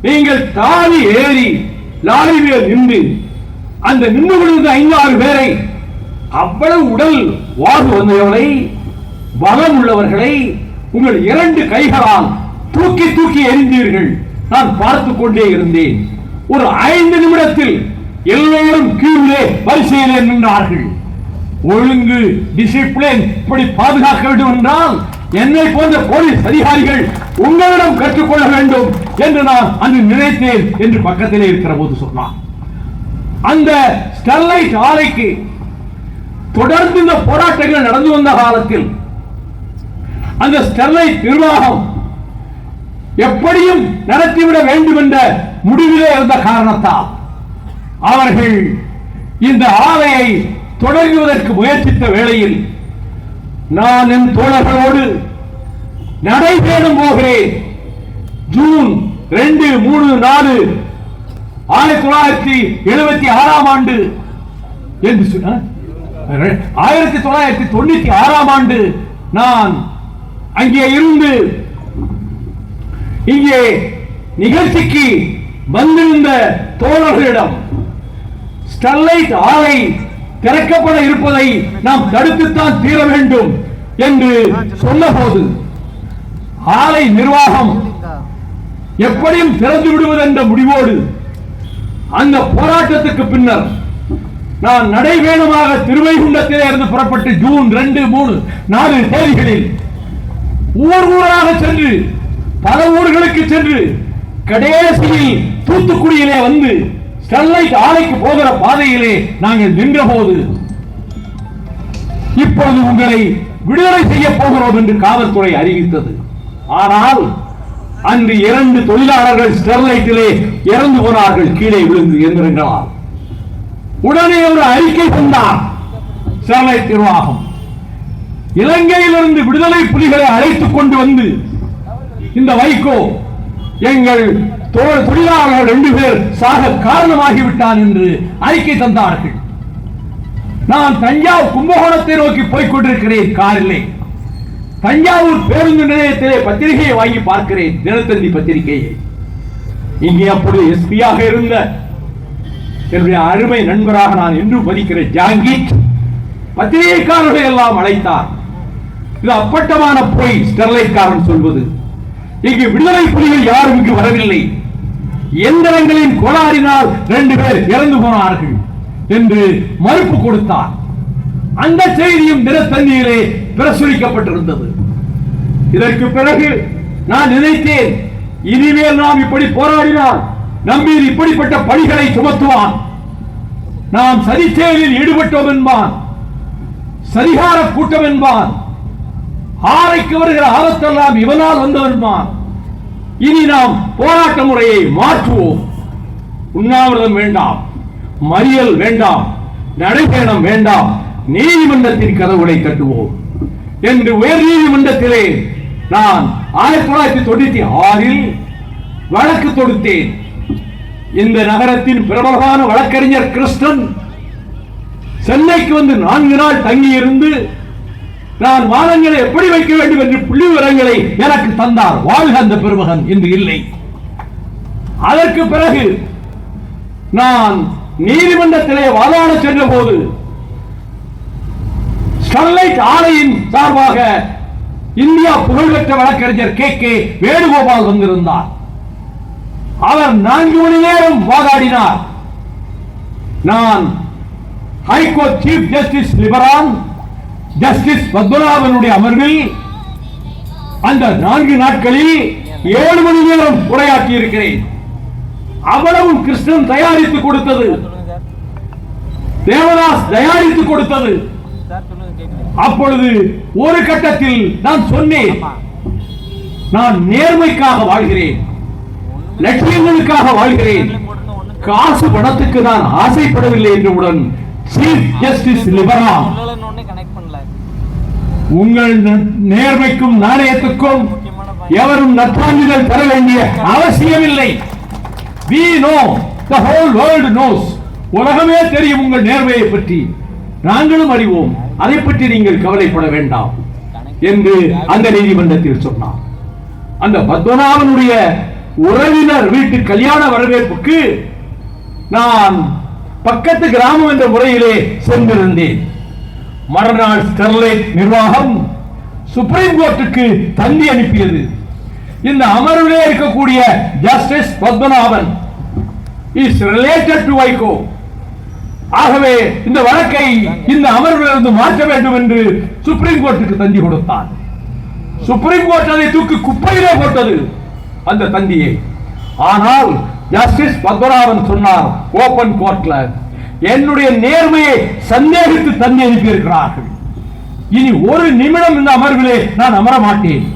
நீங்கள் தாவி ஏறி லாரி மேல் நின்று அந்த நின்று கொண்டிருந்த 5-6 பேரை, அவ்வளவு உடல் வாகு வந்தவர்களை, பலம் உள்ளவர்களை உங்கள் 2 கைகளால் தூக்கி தூக்கி எறிந்தீர்கள். நான் பார்த்துக் கொண்டே இருந்தேன். ஒரு 5 நிமிடத்தில் எல்லோரும் கீழே வரிசையிலே நின்றார்கள். ஒழுங்கு, டிசிப்ளின் இப்படி பாதுகாக்க வேண்டும் என்றால் என்னை போன்ற போலீஸ் அதிகாரிகள் உங்களிடம் கற்றுக்கொள்ள வேண்டும் என்று நான் அன்று நினைத்தேன் என்று பக்கத்திலே இருக்கிற போது சொன்னான். அந்த ஸ்டெர்லைட் ஆலைக்கு தொடர்ந்து இந்த போராட்டங்கள் நடந்து வந்த காலத்தில் அந்த ஸ்டெர்லைட் நிர்வாகம் எப்படியும் நடத்திவிட வேண்டும் என்ற முடிவிலே இருந்த காரணத்தால் அவர்கள் இந்த ஆலையை தொடங்குவதற்கு முயற்சித்த வேளையில் நான் என் தோழர்களோடு நடைபயணம் போகிறேன். ஜூன் 2, 3, 4 1976 ஆண்டு என்று 1996 ஆண்டு நான் அங்கே இருந்து இங்கே நிகழ்ச்சிக்கு வந்திருந்த தோழர்களிடம் ஸ்டெர்லைட் ஆலை திறக்கப்பட இருப்பதை நாம் தடுத்துத்தான் தீர வேண்டும் என்று சொன்னபோது ஆலை நிர்வாகம் எப்படியும் திறந்து விடுவது என்ற முடிவோடு அந்த போராட்டத்துக்கு பின்னர் நான் நடைபயணமாக திருவைகுண்டத்திலே இருந்து புறப்பட்டு ஜூன் 2, 3, 4 தேதிகளில் ஊராக சென்று பல ஊர்களுக்கு சென்று கடைசியில் தூத்துக்குடியிலே வந்து ஸ்டெர்லைட் ஆலைக்கு போகிற பாதையிலே நாங்கள் நின்ற போது இப்பொழுது உங்களை விடுதலை செய்ய போகிறோம் என்று காவல்துறை அறிவித்தது. ஆனால் அன்று 2 தொழிலாளர்கள் ஸ்டெர்லைட்டிலே இறந்து போனார்கள், கீழே விழுந்து எந்திரங்களால். உடனே ஒரு அறிக்கை தந்தார் ஸ்டெர்லைட் நிர்வாகம். இலங்கையிலிருந்து விடுதலை புலிகளை அழைத்துக் கொண்டு வந்து இந்த வைகோ எங்கள் தொழிலாளர்கள் 2 பேர் சாக காரணமாகிவிட்டான் என்று அறிக்கை தந்தார்கள். நான் தஞ்சாவூர் கும்பகோணத்தை நோக்கி போய்க் கொண்டிருக்கிறேன் காரிலே. தஞ்சாவூர் பேருந்து நிலையத்திலே பத்திரிகையை வாங்கி பார்க்கிறேன், தினத்தந்தி பத்திரிகையை. இங்கே அப்பொழுது எஸ்பியாக இருந்த என்னுடைய அருமை நண்பராக நான் என்றும் மதிக்கிறேன் ஜாங்கீர் பத்திரிகைக்காரர்களை எல்லாம் அழைத்தார். இது அப்பட்டமான பொய் ஸ்டெர்லைட்காரன் சொல்வது. இங்கு விடுதலை புலிகள் யாரும் இங்கு வரவில்லை, எந்திரங்களின் கோளாறினால் 2 பேர் இறந்து போனார்கள் என்று மறுப்பு கொடுத்தார். அந்த செய்தியும் தினத்தந்தியிலே பிரசுரிக்கப்பட்டிருந்தது. இதற்கு பிறகு நான் நினைத்தேன், இனிமேல் நாம் இப்படி போராடினால் நம்மீது இப்படிப்பட்ட பழிகளை சுமத்துவான், நாம் சதி செயலில் ஈடுபட்டோம் என்பான், சரிகார கூட்டம் என்பான், ஆரைக்கு வருகிற ஆபத்தெல்லாம் இவனால் வந்தவன்பான். இனி நாம் போராட்ட முறையை மாற்றுவோம். உண்ணாவிரதம் வேண்டாம், மறியல் வேண்டாம், நடைபயணம் வேண்டாம், நீதிமன்றத்தின் கதவுகளை தட்டுவோம் என்று உயர் நீதிமன்றத்திலே நான் 1996 வழக்கு தொடுத்தேன். இந்த நகரத்தின் பிரபலமான வழக்கறிஞர் கிருஷ்ணன் சென்னைக்கு வந்து 4 நாள் தங்கியிருந்து நான் வாதங்களை எப்படி வைக்க வேண்டும் என்று புள்ளி விவரங்களை எனக்கு தந்தார். வாழ்க அந்த பெருமகன் என்று இல்லை. அதற்கு பிறகு நான் நீதிமன்றத்திலே வாதாட சென்ற போது ஸ்டெர்லைட் ஆலையின் சார்பாக இந்தியா புகழ்பெற்ற வழக்கறிஞர் கே வேணுகோபால் வந்திருந்தார். அவர் 4 மணி நேரம் வாதாடினார். நான் high court chief justice Liberhan justice பத்மநாபனுடைய அமர்வில் அந்த 4 நாட்களில் 7 மணி நேரம் உரையாற்றி இருக்கிறேன். அவ்வளவு கிருஷ்ணன் தயாரித்து கொடுத்தது, தேவதாஸ் தயாரித்து கொடுத்தது. அப்பொழுது ஒரு கட்டத்தில் நான் சொன்னேன், நான் நேர்மைக்காக வாழ்கிறேன், லட்சியங்களுக்காக வாழ்கிறேன், காசு பணத்துக்கு நான் ஆசைப்படவில்லை என்றவுடன் சீஃப் ஜஸ்டிஸ் லிபரான், உங்கள் நேர்மைக்கும் நாணயத்துக்கும் எவரும் நற்சான்றிதழ் தர வேண்டிய அவசியமில்லை. We know, the whole world knows. உலகமே தெரியும் உங்கள் நேர்மையை பற்றி, நாங்களும் அறிவோம், அதை பற்றி நீங்கள் கவலைப்பட வேண்டாம் என்று அந்த நீதிமன்றத்தில் சொன்னார். அந்த பத்மநாபனுடைய உறவினர் வீட்டு கல்யாண வரவேற்புக்கு நான் பக்கத்து கிராமம் என்ற முறையிலே சென்றிருந்தேன். மறுநாள் ஸ்டெர்லைட் நிர்வாகம் சுப்ரீம் கோர்ட்டுக்கு தந்தி அனுப்பியது. இந்த அமர்விலே இருக்கக்கூடிய justice Padmanabhan is related to Vaiko, ஆகவே இந்த வழக்கை இந்த அமர்விலிருந்து மாற்ற வேண்டும் என்று சுப்ரீம் கோர்ட்டுக்கு தந்தி கொடுத்தார். சுப்ரீம் கோர்ட் அதை தூக்கி குப்பையிலே போட்டது அந்த தந்தியை. ஆனால் ஜஸ்டிஸ் பத்மநாபன் சொன்னார் ஓபன் கோர்ட்ல, என்னுடைய நேர்மையை சந்தேகித்து தந்தி அனுப்பி இருக்கிறார்கள், இனி ஒரு நிமிடம் இந்த அமர்விலே நான் அமர மாட்டேன்,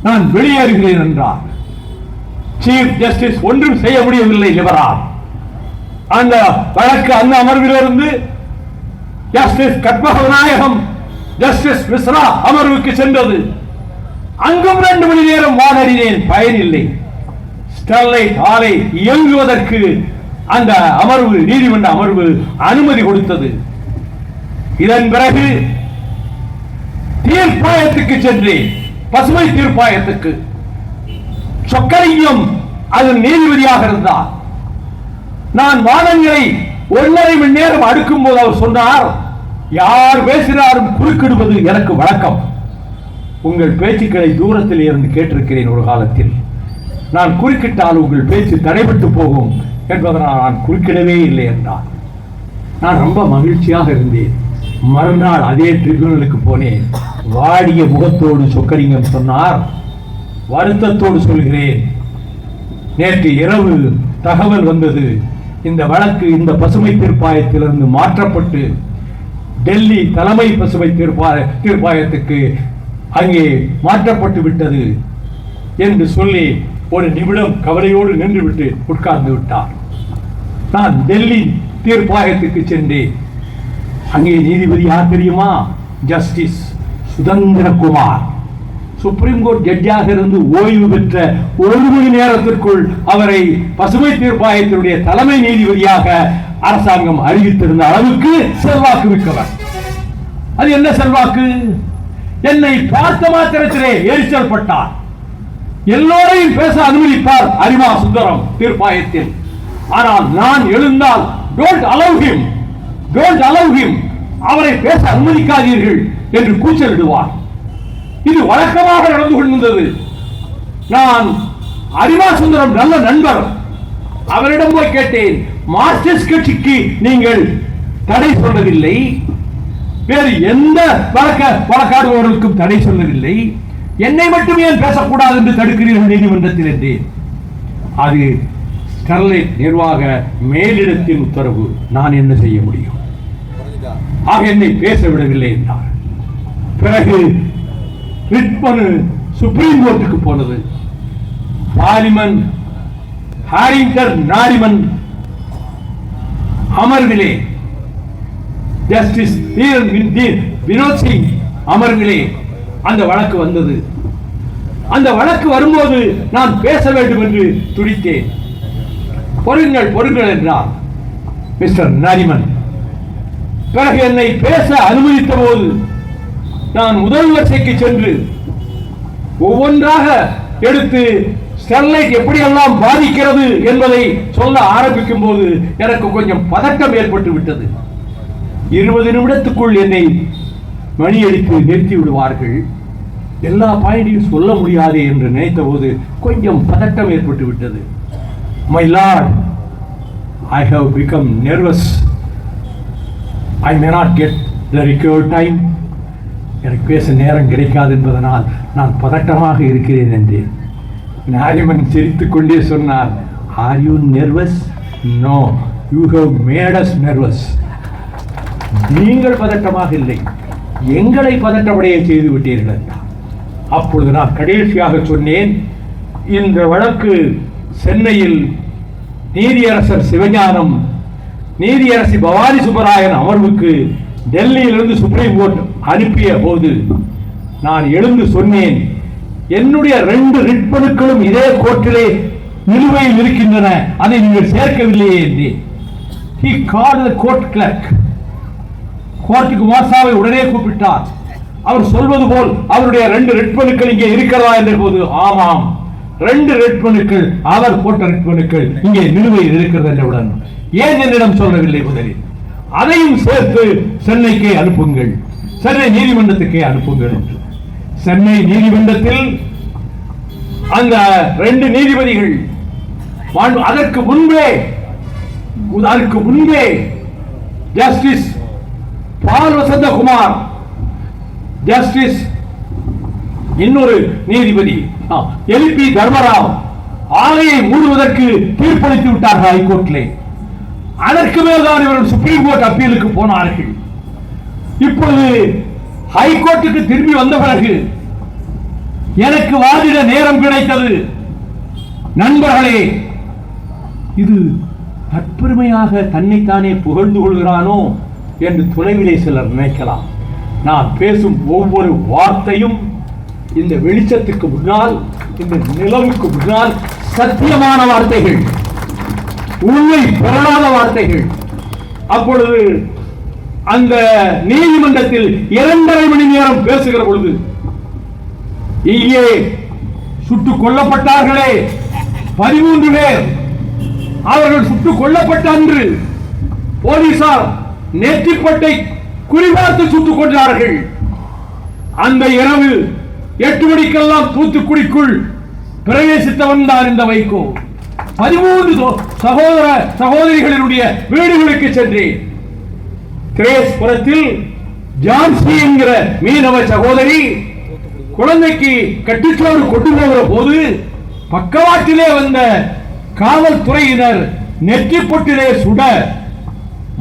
நான் வெளியேறுகிறேன் என்றார். சீஃப் ஜஸ்டிஸ் ஒன்றும் செய்ய முடியவில்லை. லிபரான் அந்த வழக்கு அந்த அமர்விலிருந்து ஜஸ்டிஸ் கற்பகநாயகம், ஜஸ்டிஸ் மிஸ்ரா அமர்வுக்கு சென்றது. அங்கும் 2 மணி நேரம் வாதாடினேன், பயனில்லை. ஸ்டெர்லைட் ஆலை இயங்குவதற்கு அந்த அமர்வு, நீதிமன்ற அமர்வு அனுமதி கொடுத்தது. இதன் பிறகு தீர்ப்பாயத்துக்கு சென்றேன், பசுமை தீர்ப்பாயத்துக்கு. சொக்கலிங்கம் அது நீதிபதியாக இருந்தார். நான் வாதங்களை 1.5 மணி நேரம் அடுக்கும் போது அவர் சொன்னார், யார் பேசினாரும் குறுக்கிடுவது எனக்கு வழக்கம், உங்கள் பேச்சுக்களை தூரத்தில் இருந்து கேட்டிருக்கிறேன் ஒரு காலத்தில், நான் குறுக்கிட்டால் உங்கள் பேச்சு தடைபட்டு போகும் என்பதனால் நான் குறுக்கிடவே இல்லை என்றார். நான் ரொம்ப மகிழ்ச்சியாக இருந்தேன். மறுநாள் அதே ட்ரிபியூனலுக்கு போனேன். வாடிய முகத்தோடு சொக்கலிங்கம் சொன்னார், வருத்தத்தோடு சொல்கிறேன், நேற்று இரவு தகவல் வந்தது, இந்த வழக்கு இந்த பசுமை தீர்ப்பாயத்திலிருந்து மாற்றப்பட்டு டெல்லி தலைமை பசுமை தீர்ப்பாயத்துக்கு அங்கே மாற்றப்பட்டு விட்டது என்று சொல்லி ஒரு நிமிடம் கவலையோடு நின்றுவிட்டு உட்கார்ந்து விட்டார். நான் டெல்லி தீர்ப்பாயத்துக்கு சென்றேன். அங்கே நீதிபதி யார் தெரியுமா? ஜஸ்டிஸ் சுதந்திரகுமார். சுப்ரீம் கோர்ட் ஜட்ஜாக இருந்து ஓய்வு பெற்ற 1 மணி நேரத்திற்குள் அவரை பசுமை தீர்ப்பாயத்தினுடைய தலைமை நீதிபதியாக அரசாங்கம் அறிவித்திருந்த அளவுக்கு செல்வாக்கு மிக்கவர். அது என்ன செல்வாக்கு? என்னை பார்த்த மாத்திரத்திலே எரிச்சல் பட்டார். எல்லோரையும் பேச அனுமதிப்பார் அரிமா சுந்தரம் தீர்ப்பாயத்தில். ஆனால் நான் எழுந்தால் டோன்ட் அலோவ் ஹிம், அவரை பேச அனுமதிக்காதீர்கள் என்று கூச்சலிடுவார். இது வழக்கமாக நடந்து கொண்டிருந்தது. நான் அரிமா சுந்தரம் நல்ல நண்பர், அவரிடம் போய் கேட்டேன், மார்க்சிஸ்ட் கட்சிக்கு நீங்கள் தடை சொல்லவில்லை, வேறு எந்த வழக்காடுபவர்களுக்கும் தடை சொல்லவில்லை, என்னை மட்டும் ஏன் பேசக்கூடாது என்று தடுக்கிறீர்கள் நீதிமன்றத்தில் என்றேன். அது ஸ்டெர்லைட் நிர்வாக மேலிடத்தின் உத்தரவு, நான் என்ன செய்ய முடியும்? ஆக என்னை பேச விடவில்லை என்றார். பிறகு ரிட் மனு சுப்ரீம் கோர்ட்டுக்கு போனது. பார்லிமென்ட் ஹாரிங்டன் நாரிமன் அமர்விலே ஜஸ்டிஸ் வினோத் சிங் அமர்விலே அந்த வழக்கு வந்தது. அந்த வழக்கு வரும்போது நான் பேச வேண்டும் என்று துடித்தேன். பொறுங்கள் பொறுங்கள் என்றார் மிஸ்டர் நாரிமன். பிறகு என்னை பேச அனுமதித்த போது நான் முதல் வரிசைக்கு சென்று ஒவ்வொன்றாக எடுத்து ஸ்டெர்லைட் எப்படியெல்லாம் பாதிக்கிறது என்பதை சொல்ல ஆரம்பிக்கும் போது எனக்கு கொஞ்சம் பதட்டம் ஏற்பட்டு விட்டது. 20 நிமிடத்துக்குள் என்னை மணியடித்து நிறுத்தி விடுவார்கள், எல்லா பாயிண்டையும் சொல்ல முடியாது என்று நினைத்த போது கொஞ்சம் பதட்டம் ஏற்பட்டு விட்டது. My Lord, I have become nervous. I may not get the required time. எனக்கு பேச நேரம் கிடைக்காது என்பதனால் நான் பதட்டமாக இருக்கிறேன் என்றேன். நாரிமன் சிரித்துக் கொண்டே சொன்னார், Are you nervous? No, you have made us nervous. நீங்கள் பதட்டமாக இல்லை, எங்களை பதட்டமடைய செய்து விட்டீர்கள் என்றார். அப்பொழுது நான் கடைசியாக சொன்னேன், இந்த வழக்கு சென்னையில் நீதியரசர் சிவஞானம், நீதியரசி பவானி சுப்பராயன் அமர்வுக்கு டெல்லியிலிருந்து சுப்ரீம் கோர்ட் அனுப்பிய போது நான் எழுந்து சொன்னேன், என்னுடைய 2 ரிட் மனுக்களும் இதே கோர்ட்டிலே நிலுவையில் இருக்கின்றன, அதை நீங்கள் சேர்க்கவில்லையே என்று. He called the court clerk. கோர்ட்டுக்கு மாசாவை உடனே கூப்பிட்டார். அவர் சொல்வது போல் அவருடைய 2 ரிட் மனுக்கள் இங்கே இருக்கிறதா என்ற போது, ஆமாம் 2 ரிட் மனுக்கள், அவர் போட்ட ரிட் மனுக்கள் இங்கே நிலுவையில் இருக்கிறது என்றவுடன், ஏன் என்னிடம் சொல்லவில்லை முதலில்? அதையும் சேர்த்து சென்னைக்கே அனுப்புங்கள், சென்னை நீதிமன்றத்துக்கே அனுப்புங்கள் என்று. சென்னை நீதிமன்றத்தில் அந்த 2 நீதிபதிகள் அதற்கு முன்பே ஜஸ்டிஸ் பால் வசந்தகுமார், ஜஸ்டிஸ் இன்னொரு நீதிபதி எல்பி தர்மராவ் ஆலையை மூடுவதற்கு தீர்ப்பளித்து விட்டார்கள் ஹைகோர்ட்டிலே. அதற்கு மேல்தான் இவர்கள் சுப்ரீம் கோர்ட் அப்பீலுக்கு போனார்கள். இப்பொழுது ஹைகோர்ட்டுக்கு திரும்பி வந்த பிறகு எனக்கு வாதிட நேரம் கிடைத்தது. நண்பர்களே, இது தற்பெருமையாக தன்னைத்தானே புகழ்ந்து கொள்கிறானோ என்று தொலைவிலே சிலர் நினைக்கலாம். நான் பேசும் ஒவ்வொரு வார்த்தையும் இந்த வெளிச்சத்துக்கு முன்னால், இந்த நிலவுக்கு முன்னால் சத்தியமான வார்த்தைகள், உண்மை பெறாத வார்த்தைகள். அப்பொழுது அந்த நீதிமன்றத்தில் 2.5 மணி நேரம் பேசுகிற பொழுது, இங்கே சுட்டுக் கொல்லப்பட்டார்களே 13 பேர், அவர்கள் சுட்டுக் கொல்லப்பட்ட அன்று போலீசார் நெற்றிப்பட்டை குறிபார்த்து சுட்டுக் கொண்டார்கள். அந்த இரவு 8 மணிக்கெல்லாம் தூத்துக்குடிக்குள் பிரவேசித்தவன் தான் இந்த வைகோ. 13 சகோதர சகோதரிகளினுடைய வீடுகளுக்கு சென்றேன். திரேஸ்புரத்தில் ஜான்சி என்கிற மீனவ சகோதரி குழந்தைக்கு கட்டுச்சோறு கொண்டு போகிற போது பக்கவாட்டிலே வந்த காவல்துறையினர் நெற்றிப்பொட்டிலே சுட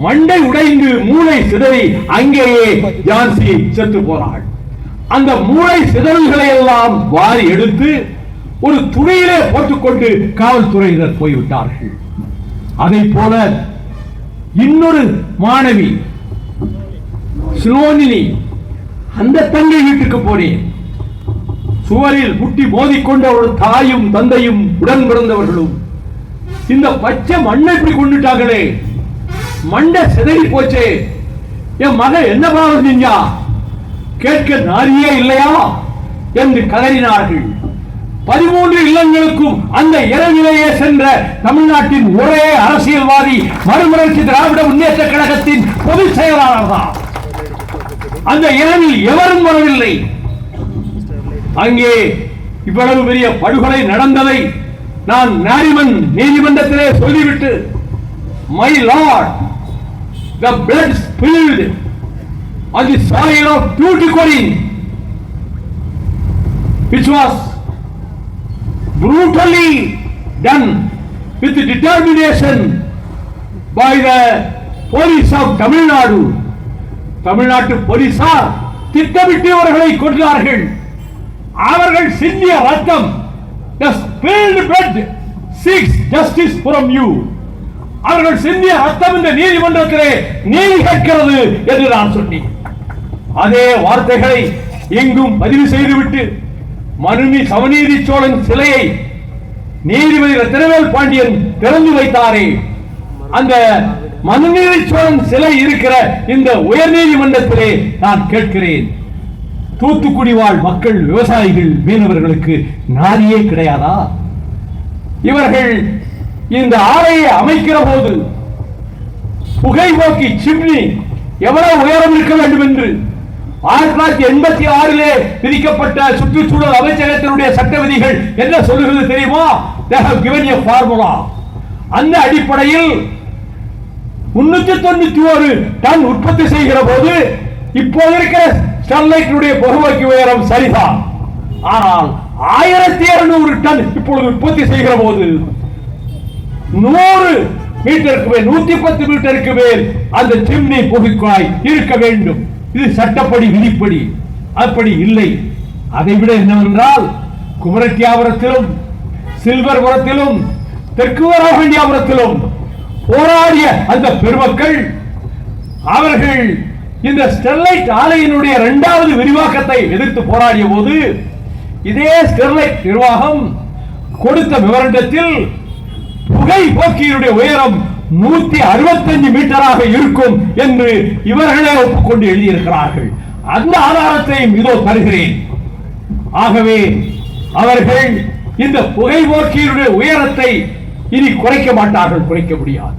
மண்டை உடைந்து மூளை சிதறி அங்கேயே ஜான்சி செத்து போனாள். அந்த மூளை சிதறல்களை எல்லாம் வாரி எடுத்து ஒரு துணியிலே போட்டுக்கொண்டு காவல்துறையினர் போய்விட்டார்கள். அதை போல இன்னொரு மாணவி ஸ்லோனினி, அந்த தங்கை வீட்டுக்கு போனேன். சுவரில் முட்டி மோதிக்கொண்ட ஒரு தாயும் தந்தையும் உடன் பிறந்தவர்களும் இந்த பச்சை மண்ணை இப்படி கொண்டுட்டாங்களே, மண்டை சிதறி போச்சே, என் மகன் என்ன பாவம் செஞ்சா, கேட்க நாரியே இல்லையா என்று கதறினார்கள். 13 இல்லங்களுக்கும் அந்த இரவிலேயே சென்ற தமிழ்நாட்டின் ஒரே அரசியல்வாதி மறுமலர்ச்சி திராவிட முன்னேற்ற கழகத்தின் பொதுச் செயலாளர் தான். அந்த இரவில் எவரும் வரவில்லை. அங்கே இவ்வளவு பெரிய படுகொலை நடந்ததை நான் நாரிமன் நீதிமன்றத்திலே சொல்லிவிட்டு, my Lord, the blood spilled on the soil of Tuticorin, which was brutally done with determination by the police of Tamil Nadu. தமிழ்நாட்டு போலீசார் திட்டமிட்டு அவர்களை கொன்றார்கள். அவர்கள் சிந்திய ரத்தம், the spilled blood seeks justice from you. அவர்கள் சிந்திய ரத்தம் இந்த நீதிமன்றத்திலே நீதி கேட்கிறது என்று நான் சொன்னேன். அதே வார்த்தைகளை எங்கும் பதிவு செய்துவிட்டு மனுநீதி சமநீதி சோழன் சிலையை நீதிபதி ரத்தினவேல் பாண்டியன் திறந்து வைத்தாரே, அந்த மனுநீதி சோழன் சிலை இருக்கிற இந்த உயர் நீதிமன்றத்திலே நான் கேட்கிறேன், தூத்துக்குடி வாழ் மக்கள், விவசாயிகள், மீனவர்களுக்கு நாதியே கிடையாதா? இவர்கள் இந்த ஆலையை அமைக்கிற போது புகைபோக்கி சிம்னி எவ்வளவு உயரம் இருக்க வேண்டும் என்று 1986 விதிக்கப்பட்ட சுற்றுச்சூழல் அமைச்சகத்தினுடைய சட்ட விதிகள் என்ன சொல்லுகிறது தெரியுமா? They have given a formula. அந்த அடிப்படையில் 391 டன் உற்பத்தி செய்கிற போது இப்போது இருக்கிற ஸ்டெர்லைட்டுடைய புகைபோக்கி உயரம் சரிதான். ஆனால் 1200 டன் இப்பொழுது உற்பத்தி செய்கிற போது 100 மீட்டருக்கு மேல், 110 மீட்டருக்கு மேல் அந்த சிம்னி புகைக்குழாய் இருக்க வேண்டும். இது சட்டப்படி, விதிப்படி. அப்படி இல்லை. அதைவிட என்னவென்றால், குமரட்டியாபுரத்திலும் சில்வர்புரத்திலும் தெற்கு வராகண்டியாபுரத்திலும் போராடிய அந்த பெருமக்கள், அவர்கள் இந்த ஸ்டெர்லைட் ஆலையினுடைய 2வது விரிவாக்கத்தை எதிர்த்து போராடிய போது இதே ஸ்டெர்லைட் நிர்வாகம் கொடுத்த விவரத்தில் புகை போக்கியினுடைய உயரம் 165 மீட்டராக இருக்கும் என்று இவர்களே ஒப்புக்கொண்டு எழுதியிருக்கிறார்கள். அந்த ஆதாரத்தையும் இதோ தருகிறேன். ஆகவே அவர்கள் இந்த புகை போக்கியினுடைய உயரத்தை இனி குறைக்க மாட்டார்கள், குறைக்க முடியாது.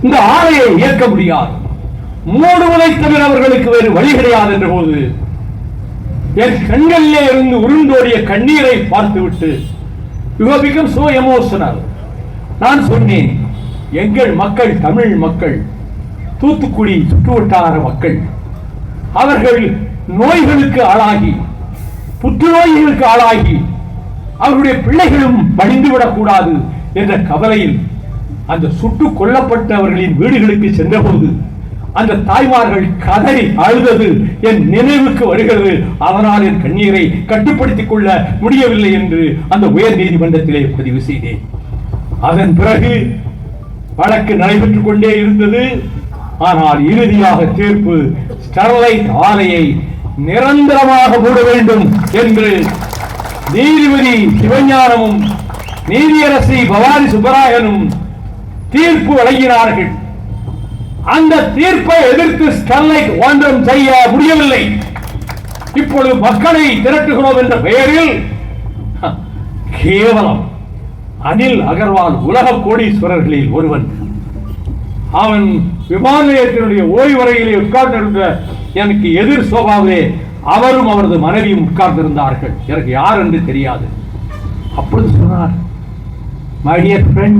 இந்த ஆலையை இயக்க முடியாது, மூடுவதை தவிர அவர்களுக்கு வேறு வழி கிடையாது என்ற போது என் கண்களிலே இருந்து உருண்டோடிய கண்ணீரை பார்த்துவிட்டு, you have become so emotional. நான் சொன்னேன், எங்கள் மக்கள், தமிழ் மக்கள், தூத்துக்குடி சுற்றுவட்டார மக்கள், அவர்கள் நோய்களுக்கு ஆளாகி, புற்றுநோய்களுக்கு ஆளாகி, அவருடைய பிள்ளைகளும் படிந்துவிடக் கூடாது என்ற கவலையில் அந்த சுட்டுக் கொல்லப்பட்டவர்களின் வீடுகளுக்கு சென்றபோது அந்த தாய்மார்கள் கதறி அழுதது என் நினைவுக்கு வருகிறது. அதனால் என் கண்ணீரை கட்டுப்படுத்திக் கொள்ள முடியவில்லை என்று அந்த உயர் நீதிமன்றத்திலே பதிவு செய்தேன். அதன் பிறகு வழக்கு நடைபெற்றுக் கொண்டே இருந்தது. ஆனால் இறுதியாக தீர்ப்பு ஸ்டெர்லைட் ஆலையை நிரந்தரமாக மூட வேண்டும் என்று நீதிபதி சிவஞானமும் நீதியரசி பவானி சுப்பராயனும் தீர்ப்பு வழங்கினார்கள். அந்த தீர்ப்பை எதிர்த்து ஸ்டெர்லைட் ஒன்றும் செய்ய முடியவில்லை. இப்பொழுது மக்களை திரட்டுகிறோம் என்ற பெயரில் கேவலம் அனில் அகர்வால் உலக கோடீஸ்வரர்களில் ஒருவன், அவன் விமான நிலையத்தினுடைய ஓய்வறையிலே உட்கார்ந்திருந்த எனக்கு எதிர் சோபாவிலே அவரும் அவரது மனைவியும் உட்கார்ந்திருந்தார்கள். எனக்கு யார் என்று தெரியாது. அப்பொழுது சொன்னார், my dear friend,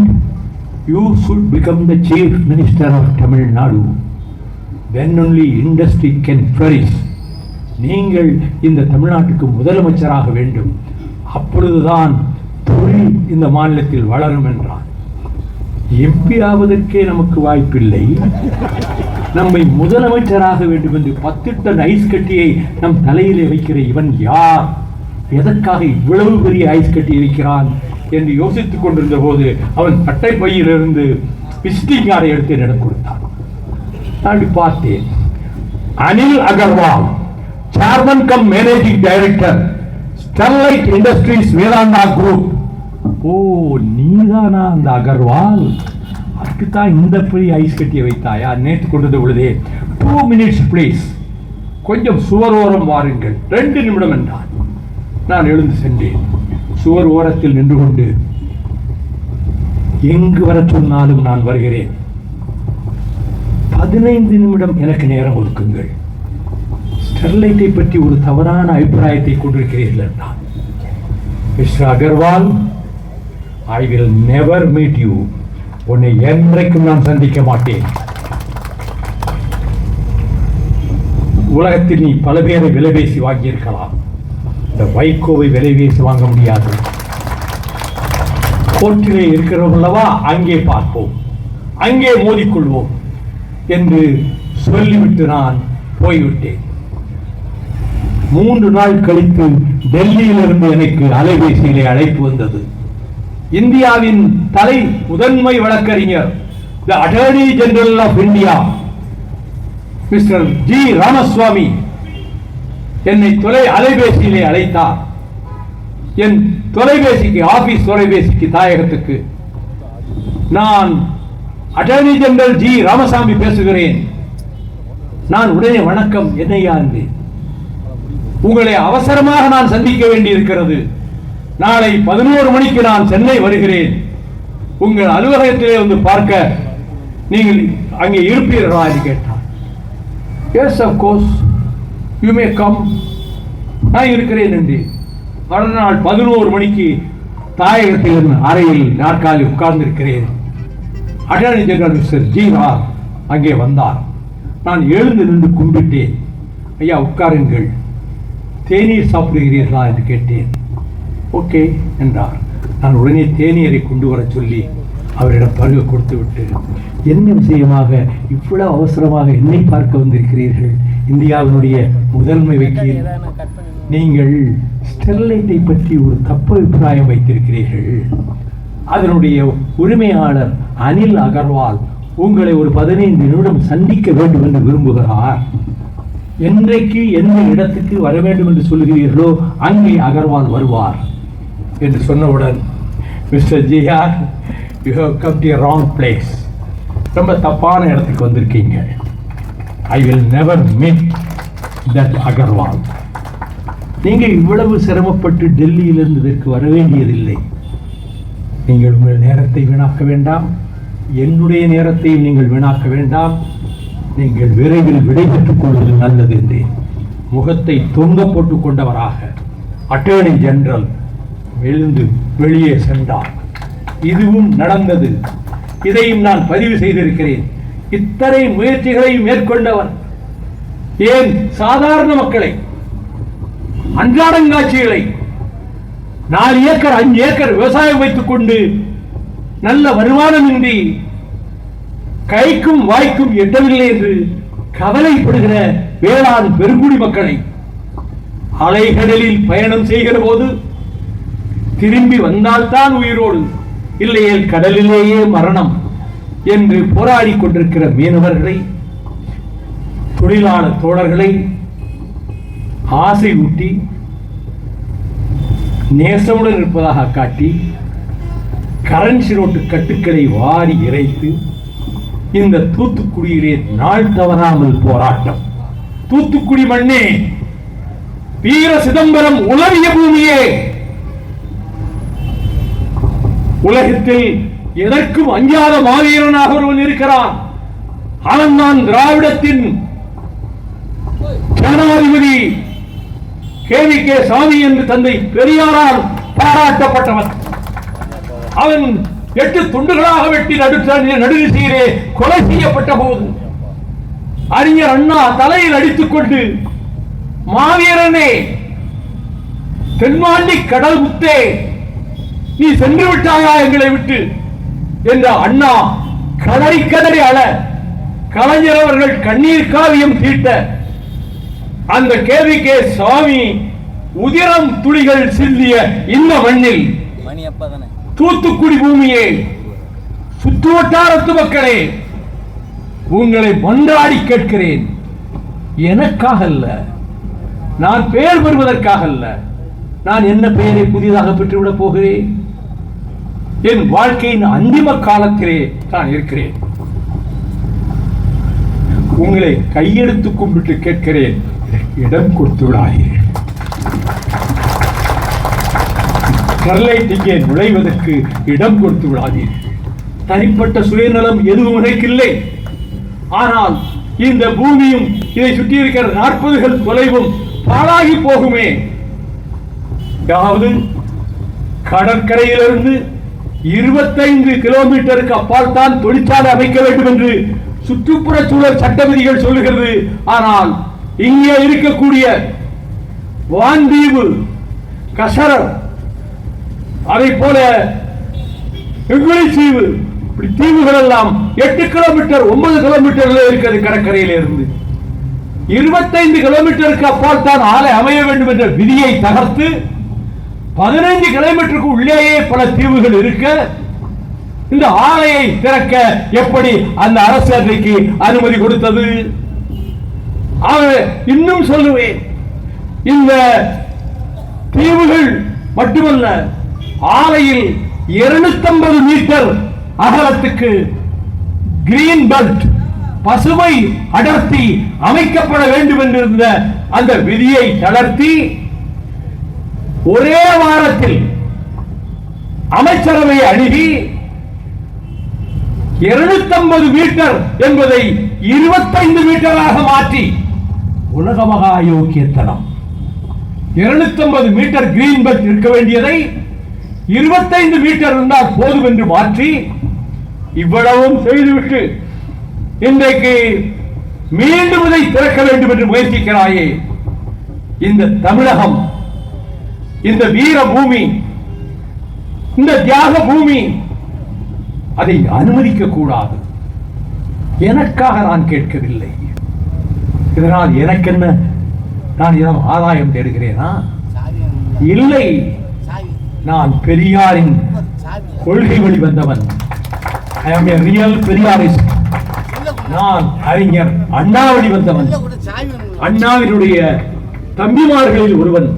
you should become the chief minister of Tamil Nadu. Then only industry can flourish. நீங்கள் இந்த தமிழ்நாட்டுக்கு முதலமைச்சராக வேண்டும், அப்பொழுதுதான் தொழில் இந்த மாநிலத்தில் வளரும் என்றார். எம்பி ஆவதற்கே நமக்கு வாய்ப்பில்லை, நம்மை முதலமைச்சராக வேண்டும் என்று 10 டன் ஐஸ் கட்டியை நம் தலையிலே வைக்கிற இவன் யார்? எதற்காக இவ்வளவு பெரிய ஐஸ் கட்டி வைக்கிறான் என்று யோசித்துக் கொண்டிருந்த போது அவன் பட்டை பையிலிருந்து விசிட்டிங் கார்டை எடுத்து என்னிடம் கொடுத்தான். நான் பார்த்தேன், Anil Agarwal, chairman cum managing director, Sterlite Industries Vedanta group. ஓ, நீதானா அந்த அகர்வால்? அதுக்குத்தான் இந்த பெரிய ஐஸ் கட்டியை வைத்தாயா? நேற்று கொண்டது பொழுதே 2 minutes ப்ளீஸ், கொஞ்சம் சுவரோரம் வாருங்கள், 2 நிமிடம் என்றான். நான் எழுந்து சென்றேன். சுவர் ஓரத்தில் நின்று கொண்டு, எங்கு வர சொன்னாலும் நான் வருகிறேன், 15 நிமிடம் எனக்கு நேரம் ஒதுக்குங்கள். ஸ்டெர்லைட்டை பற்றி ஒரு தவறான அபிப்பிராயத்தை கொண்டிருக்கிறீர்கள் என்றான். Mister Agarwal, I will never meet you. உன்னை என்றைக்கும் நான் சந்திக்க மாட்டேன். உலகத்தில் நீ பல பேரை விலை பேசி வாங்கியிருக்கலாம், இந்த வைகோவை விலை பேசி வாங்க முடியாது. கோர்ட்டிலே இருக்கிறோம் அல்லவா, அங்கே பார்ப்போம், அங்கே மோதிக்கொள்வோம் என்று சொல்லிவிட்டு நான் போய்விட்டேன். 3 நாள் கழித்து டெல்லியிலிருந்து எனக்கு அலைபேசியிலே அழைப்பு வந்தது. இந்தியாவின் முதன்மை வழக்கறிஞர், the attorney general of India, mister G Ramaswamy என்னை அலைபேசியிலே அழைத்தார். என் தொலைபேசிக்கு, ஆபீஸ் தொலைபேசிக்கு, தாயகத்துக்கு. நான் அட்டர்னி ஜெனரல் ஜி ராமசாமி பேசுகிறேன். நான் உடனே வணக்கம், என்னையா என்றேன். உங்களை அவசரமாக நான் சந்திக்க வேண்டியிருக்கிறது. நாளை 11 மணிக்கு நான் சென்னை வருகிறேன். உங்கள் அலுவலகத்திலே வந்து பார்க்க நீங்கள் அங்கே இருப்பீர்களா என்று கேட்டார். Yes, of course, you may come. நான் இருக்கிறேன் என்று மறுநாள் 11 மணிக்கு தாயகத்தில் அறையில் நாற்காலி உட்கார்ந்திருக்கிறேன். Attorney general mister G Rao அங்கே வந்தார். நான் எழுந்து நின்று கும்பிட்டேன். ஐயா உட்காருங்கள், தேநீர் சாப்பிடுகிறீர்களா என்று கேட்டேன். ஓகே என்றார். நான் உடனே தேநீரை கொண்டு வர சொல்லி அவரிடம் பருக கொடுத்து விட்டு, என்ன விஷயமாக இவ்வளவு அவசரமாக என்னை பார்க்க வந்திருக்கிறீர்கள்? இந்தியாவினுடைய முதன்மை வக்கீல், நீங்கள் ஸ்டெர்லைட்டை பற்றி ஒரு தப்பு அபிப்பிராயம் வைத்திருக்கிறீர்கள். அதனுடைய உரிமையாளர் அனில் அகர்வால் உங்களை ஒரு 15 நிமிடம் சந்திக்க வேண்டும் என்று விரும்புகிறார். என்றைக்கு எந்த இடத்துக்கு வர வேண்டும் என்று சொல்கிறீர்களோ அங்கே அகர்வால் வருவார் என்று சொன்னவுடன், mister GR, you have come to wrong place. ரொம்ப தப்பான இடத்துக்கு வந்திருக்கீங்க. I will never meet that Agarwal. நீங்கள் இவ்வளவு சிரமப்பட்டு டெல்லியிலிருந்து இதற்கு வர வேண்டியதில்லை. நீங்கள் உங்கள் நேரத்தை வீணாக்க வேண்டாம், என்னுடைய நேரத்தையும் நீங்கள் வீணாக்க வேண்டாம். நீங்கள் விரைவில் விடைபெற்றுக் கொள்வது நல்லது என்றேன். முகத்தை தொங்க போட்டுக் கொண்டவராக அட்டர்னி ஜெனரல் எழுந்து வெளியே சென்றார். இதுவும் நடந்தது. இதையும் நான் பதிவு செய்திருக்கிறேன். இத்தனை முயற்சிகளை மேற்கொண்டவர் ஏன் சாதாரண மக்களை, அன்றாடங்காட்சிகளை, 4 ஏக்கர் 5 ஏக்கர் விவசாயம் வைத்துக் கொண்டு நல்ல வருமானமின்றி கைக்கும் வாய்க்கும் எட்டவில்லை என்று கவலைப்படுகிற வேளாண் பெருங்குடி மக்களை அலைகடலில் பயணம் செய்கிற போது திரும்பி வந்தால்தான் உயிரோடு, இல்லையே கடலிலேயே மரணம் என்று போராடி கொண்டிருக்கிற மீனவர்களை, தொழிலாளர் தோழர்களை ஆசை ஊட்டி நேசமுடன் இருப்பதாக காட்டி கரன்சி நோட்டு கட்டுக்களை வாரி இறைத்து இந்த தூத்துக்குடியிலே நாள் தவறாமல் போராட்டம். தூத்துக்குடி மண்ணே, வீர சிதம்பரம் உலவிய பூமியே, உலகத்தில் எதற்கும் அஞ்சாத மாவீரனாக ஒருவன் இருக்கிறான். அவன் தான் திராவிடத்தின் ஜனாதிபதி கே சாமி என்று தந்தை பெரியாரால் பாராட்டப்பட்டவன். அவன் 8 துண்டுகளாக வெட்டி நடுநிசையிலே கொலை செய்யப்பட்ட போது அறிஞர் அண்ணா தலையில் அடித்துக் கொண்டு, மாவீரனே, தென்மாண்டி கடல் முத்தே, நீ சென்று விட்டாயா எங்களை விட்டு என்ற அண்ணா கதறி கதறி அழ, கலைஞர் அவர்கள் கண்ணீர் காவியம் தீட்ட, அந்த கே சாமி உதிரம் துளிகள் சிந்திய இந்த மண்ணில், தூத்துக்குடி பூமியே, சுற்றுவட்டாரத்து மக்களே, உங்களை மன்றாடி கேட்கிறேன். எனக்காக அல்ல, நான் பெயர் பெறுவதற்காக அல்ல. நான் என்ன பெயரை புதிதாக பெற்றுவிடப் போகிறேன்? என் வாழ்க்கையின் அந்திம காலத்திலே நான் இருக்கிறேன். உங்களை கையெடுத்து கும்பிட்டு கேட்கிறேன், இடம் கொடுத்து விடாதீர்கள். ஸ்டெர்லைட் நுழைவதற்கு இடம் கொடுத்து விடாதீர்கள். தனிப்பட்ட சுயநலம் எதுவும் எனக்கு இல்லை. ஆனால் இந்த பூமியும் இதை சுற்றி இருக்கிற 40 தொலைவும் பாழாகி போகுமே. அதாவது கடற்கரையிலிருந்து 25 கிலோமீட்டருக்கு அப்பால் தான் தொழிற்சாலை அமைக்க வேண்டும் என்று சுற்றுப்புற சூழல் சட்ட விதிகள் சொல்லுகிறது. ஆனால் இங்கே இருக்கக்கூடிய வான்தீவு, கசரர், அதை போல தீவு, தீவுகள் எல்லாம் 8 கிலோமீட்டர் 9 கிலோமீட்டர்ல இருக்கிறது. கடற்கரையில் இருந்து 25 கிலோமீட்டருக்கு அப்பால் தான் ஆலை அமைய வேண்டும் என்ற விதியை தகர்த்து 15 கிலோமீட்டருக்கு உள்ளேயே பல தீவுகள் இருக்க இந்த ஆலையை திறக்க எப்படி அந்த அரசு அன்றைக்கு அனுமதி கொடுத்தது? இன்னும் சொல்லுவேன், இந்த தீவுகள் மட்டுமல்ல, ஆலையில் 250 மீட்டர் அகலத்துக்கு கிரீன் பெல்ட், பசுமை அடர்த்தி அமைக்கப்பட வேண்டும் என்றிருந்த அந்த விதியை தளர்த்தி ஒரே வாரத்தில் அமைச்சரவை அணுகி 250 மீட்டர் என்பதை 25 மீட்டராக மாற்றி உலக மகா யோக்கியத்தனம். 250 மீட்டர் கிரீன் பெல்ட் இருக்க வேண்டியதை 25 மீட்டர் இருந்தால் போதும் என்று மாற்றி இவ்வளவும் செய்துவிட்டு இன்றைக்கு மீண்டும் இதை திறக்க வேண்டும் என்று முயற்சிக்கிறாயே. இந்த தமிழகம், இந்த வீர பூமி, இந்த தியாக பூமி, அதை அனுமதிக்க கூடாது. எனக்காக நான் கேட்கவில்லை. இதனால் எனக்கு என்ன, நான் இதன் ஆதாயம் தேடுகிறேனா? இல்லை, நான் பெரியாரின் கொள்கை வழி வந்தவன். I am a real Periyarist. நான் அறிஞர் அண்ணா வழி வந்தவன். அண்ணாவினுடைய தம்பிமார்களில் ஒருவன்,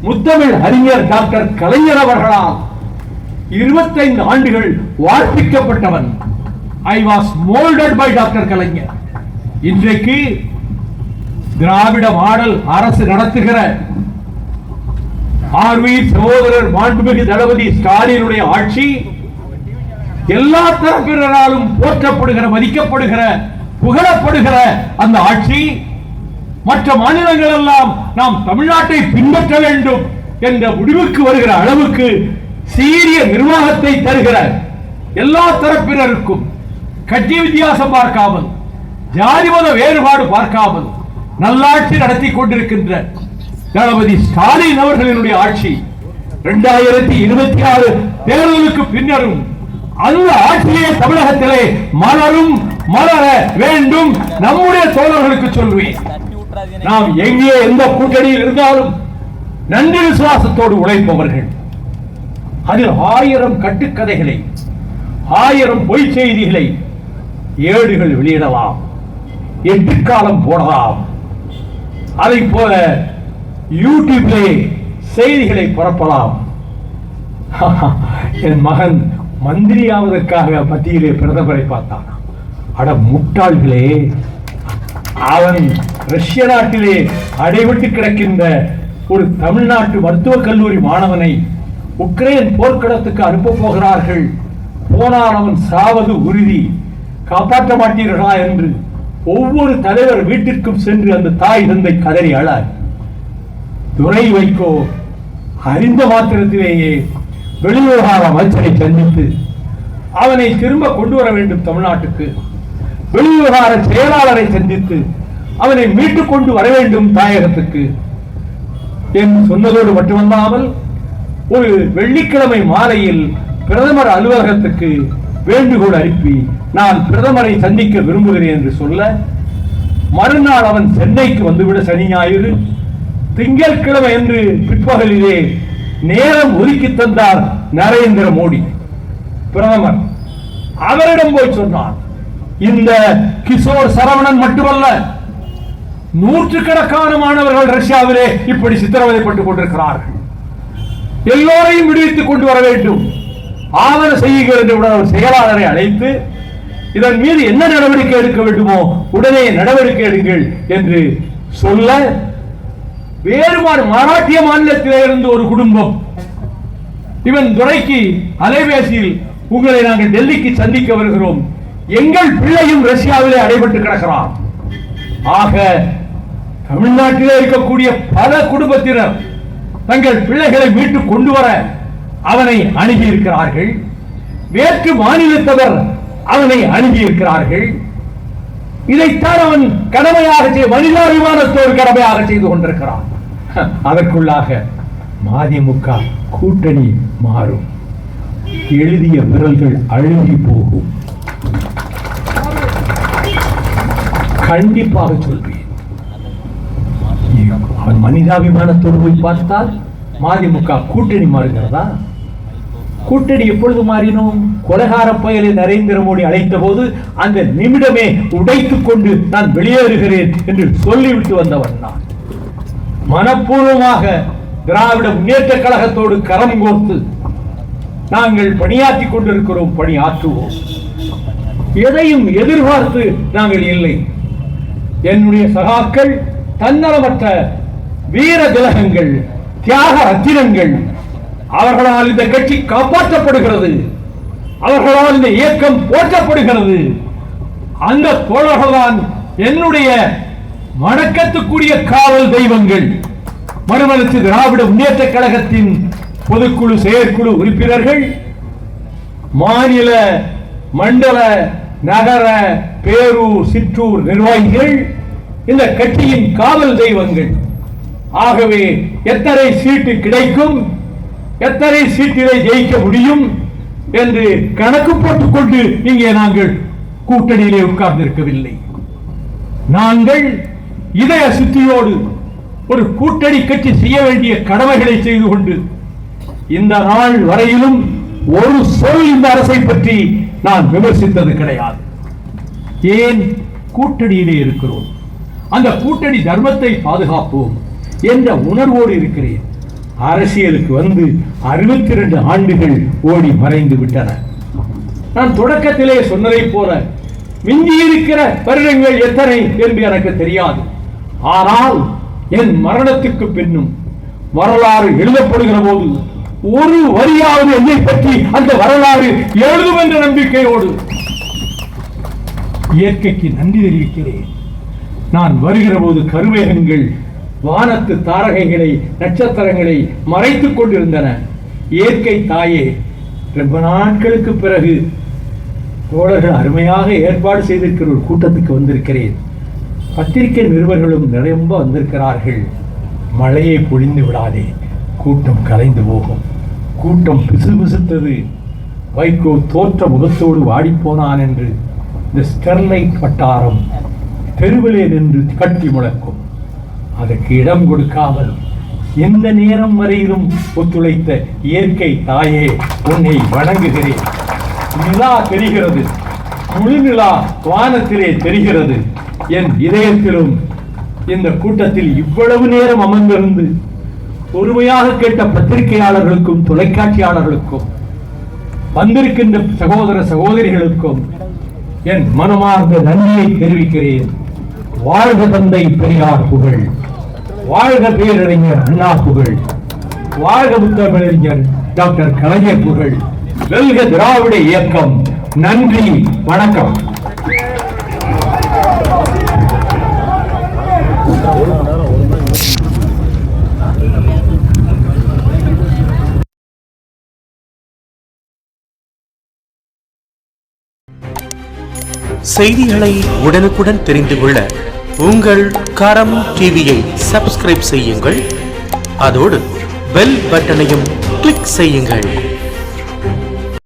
முத்தமிழ் அறிஞர் டாக்டர் கலைஞர் அவர்களால் 25 ஆண்டுகள் வார்ப்பிக்கப்பட்டவன். I was molded by doctor Kalaignar. இன்றைக்கு திராவிட மாடல் அரசு நடத்துகிற ஆர்வீர் சகோதரர் மாண்புமிகு தளபதி ஸ்டாலினுடைய ஆட்சி எல்லா தரப்பினராலும் போற்றப்படுகிற, மதிக்கப்படுகிற, புகழப்படுகிற அந்த ஆட்சி மற்ற மாநிலங்கள் எல்லாம் நாம் தமிழ்நாட்டை பின்பற்ற வேண்டும் என்ற முடிவுக்கு வருகிற அளவுக்கு சீரிய நிர்வாகத்தை தருகிற, எல்லா தரப்பினருக்கும் கட்சி வித்தியாசம் பார்க்காமல், ஜாதி மத வேறுபாடு பார்க்காமல் நல்லாட்சி நடத்தி கொண்டிருக்கின்ற தளபதி ஸ்டாலின் அவர்களினுடைய ஆட்சி 2026 தேர்தலுக்கு பின்னரும் அந்த ஆட்சியே தமிழகத்திலே மலரும், மலர வேண்டும். நம்முடைய தோழர்களுக்கு சொல்வேன், நாம் எங்கே எந்த கூட்டணியில் இருந்தாலும் நன்றி விசுவாசத்தோடு உழைப்பவர்கள். அதில் 1000 கட்டுக்கதைகளை, 1000 பொய் செய்திகளை ஏடுகள் வெளியிடலாம், எட்டுக்காலம் போடலாம். அதை போல யூடியூப்லே செய்திகளை பரப்பலாம். என் மகன் மந்திரியாவதற்காக மத்தியிலே பிரதமரை பார்த்தான். அட முட்டாள்களே, அவன் ரஷ்ய நாட்டிலே அடைபட்டு கிடக்கின்ற ஒரு தமிழ்நாட்டு மருத்துவக் கல்லூரி மாணவனை உக்ரைன் போர்க்களத்துக்கு அனுப்ப போகிறார்கள், போனால் அவன் சாவது உறுதி, காப்பாற்ற மாட்டீர்களா என்று ஒவ்வொரு தலைவர் வீட்டிற்கும் சென்று அந்த தாய் தந்தை கதறி அழ, துரை வைகோ அறிந்த மாத்திரத்திலேயே வெளிவிவகார அமைச்சரை சந்தித்து அவனை திரும்ப கொண்டு வர வேண்டும் தமிழ்நாட்டுக்கு, வெளிவிவகார செயலாளரை சந்தித்து அவனை மீட்டுக் கொண்டு வர வேண்டும் தாயகத்துக்கு என்று சொன்னதோடு மட்டுமல்லாமல் ஒரு வெள்ளிக்கிழமை மாலையில் பிரதமர் அலுவலகத்துக்கு வேண்டுகோள் அனுப்பி நான் பிரதமரை சந்திக்க விரும்புகிறேன் என்று சொல்ல, மறுநாள் அவன் சென்னைக்கு வந்துவிட சனி ஞாயிறு, திங்கட்கிழமை என்று பிற்பகலிலே நேரம் ஒதுக்கி தந்தார் நரேந்திர மோடி பிரதமர். அவரிடம் போய் சொன்னார், இந்த கிஷோர் சரவணன் மட்டுமல்ல, நூற்றுக்கணக்கான மாணவர்கள் ரஷ்யாவிலே இப்படி சித்திரவதைப்பட்டுக் கொண்டிருக்கிறார்கள், எல்லோரையும் விடுவித்துக் கொண்டு வர வேண்டும், ஆவண செய்யுங்கள் என்று செயலாளரை அழைத்து இதன் மீது என்ன நடவடிக்கை எடுக்க வேண்டுமோ உடனே நடவடிக்கை எடுங்கள் என்று சொல்ல, வேறுபாடு மராட்டிய மாநிலத்திலே இருந்து ஒரு குடும்பம் இவன் துரைக்கு அலைபேசியில் உங்களை நாங்கள் டெல்லிக்கு சந்திக்க வருகிறோம், எங்கள் பிள்ளையும் ரஷ்யாவிலே அடைபட்டு கிடக்கிறான், ஆக தமிழ்நாட்டிலே இருக்கக்கூடிய பல குடும்பத்தினர் தங்கள் பிள்ளைகளை மீட்டு கொண்டு வர அவனை அணுகி இருக்கிறார்கள். வேற்று மாநிலத்தவர் அவனை அணுகி இருக்கிறார்கள். இதைத்தான் அவன் கடமையாக மனிதாபிமானத்தோடு கடமையாக செய்து கொண்டிருக்கிறான். அதற்குள்ளாக மதிமுக கூட்டணி மாறும். எழுதிய விரல்கள் அழுகி போகும். கண்டிப்பாக சொல்வேன். மனிதாபிமானத்தோடு போய் பார்த்தால் மதிமுக கூட்டணி மாறுகிறதா? கூட்டணி எப்பொழுது மாறினோம்? கொலைகார பயலை நரேந்திர மோடி அழைத்த போது அந்த நிமிடமே உடைத்துக் கொண்டு நான் வெளியேறுகிறேன் என்று சொல்லிவிட்டு வந்தவன் நான். மனப்பூர்வமாக திராவிட முன்னேற்ற கழகத்தோடு கரம் கோர்த்து நாங்கள் பணியாற்றிக் கொண்டிருக்கிறோம். பணியாற்றுவோம். எதையும் எதிர்பார்த்து நாங்கள் இல்லை. என்னுடைய சகாக்கள் தன்னலமற்ற வீர திலகங்கள், தியாக ரத்தினங்கள். அவர்களால் இந்த கட்சி காப்பாற்றப்படுகிறது. அவர்களால் இந்த இயக்கம் போற்றப்படுகிறது. அந்த தோழர்கள்தான் என்னுடைய வணக்கத்துக்குரிய காவல் தெய்வங்கள். மறுமலர்ச்சி திராவிட முன்னேற்ற கழகத்தின் பொதுக்குழு செயற்குழு உறுப்பினர்கள், மாநில மண்டல நகர பேரூர் சிற்றூர் நிர்வாகிகள் இந்த கட்சியின் காவல் தெய்வங்கள். ஆகவே எத்தனை சீட்டு கிடைக்கும், எத்தனை சீட்டிலே ஜெயிக்க முடியும் என்று கணக்கு போட்டுக் கொண்டு இங்கே நாங்கள் கூட்டணியிலே உட்கார்ந்திருக்கவில்லை. நாங்கள் இதய சுத்தியோடு ஒரு கூட்டணி கட்சி செய்ய வேண்டிய கடமைகளை செய்து கொண்டு இந்த நாள் வரையிலும் ஒரு சொல் இந்த அரசை பற்றி நான் விமர்சித்தது கிடையாது. ஏன்? கூட்டணியிலே இருக்கிறோம். அந்த கூட்டணி தர்மத்தை பாதுகாப்போம் என்ற உணர்வோடு இருக்கிறேன். அரசியலுக்கு வந்து 62 ஆண்டுகள் ஓடி மறைந்து விட்டன. நான் தொடக்கத்திலே சொன்னதை போல மிஞ்சி இருக்கிற வருடங்கள் எத்தனை என்று எனக்கு தெரியாது. ஆனால் என் மரணத்துக்கு பின்னும் வரலாறு எழுதப்படுகிற போது ஒரு வரியாவது என்னை பற்றி அந்த வரலாறு எழுதும் என்ற நம்பிக்கையோடு இயற்கைக்கு நன்றி தெரிவிக்கிறேன். நான் வருகிற போது கருமேகங்கள் வானத்து தாரகைகளை நட்சத்திரங்களை மறைத்துக் கொண்டிருந்தன. இயற்கை தாயே, ரொம்ப நாட்களுக்கு பிறகு தோழர்கள் அருமையாக ஏற்பாடு செய்திருக்கிற ஒரு கூட்டத்துக்கு வந்திருக்கிறேன். பத்திரிகை நிருபர்களும் நிறைய வந்திருக்கிறார்கள். மழையை பொழிந்து விடாதே, கூட்டம் கலைந்து போகும். கூட்டம் பிசுபிசுத்தது. வைகோ தோற்ற முகத்தோடு வாடிப்போனான் என்று இந்த ஸ்டெர்லைட் வட்டாரம் தெருவிலே நின்று கட்டி முழக்கும். அதற்கு இடம் கொடுக்காமல் எந்த நேரம் வரையிலும் ஒத்துழைத்த இயற்கை தாயே, உன்னை வணங்குகிறேன். நிலா தெரிகிறது, முழு நிலா வானத்திலே தெரிகிறது. என் இதயத்திலும் இந்த கூட்டத்தில் இவ்வளவு நேரம் அமர்ந்திருந்து பொறுமையாக கேட்ட பத்திரிகையாளர்களுக்கும் தொலைக்காட்சியாளர்களுக்கும் வந்திருக்கின்ற சகோதர சகோதரிகளுக்கும் என் மனமார்ந்த நன்றியை தெரிவிக்கிறேன். வாழ்க தந்தை பெரியார் புகழ், வாழ்க பேரறிஞர் அண்ணா புகழ், வாழ்க முத்தமிழறிஞர் டாக்டர் கலைஞர் புகழ், வெல்க திராவிட இயக்கம். நன்றி, வணக்கம். செய்திகளை உடனுக்குடன் தெரிந்து கொள்ள உங்கள் கரம் டிவியை சப்ஸ்கிரைப் செய்யுங்கள். அதோடு பெல் பட்டனையும் கிளிக் செய்யுங்கள்.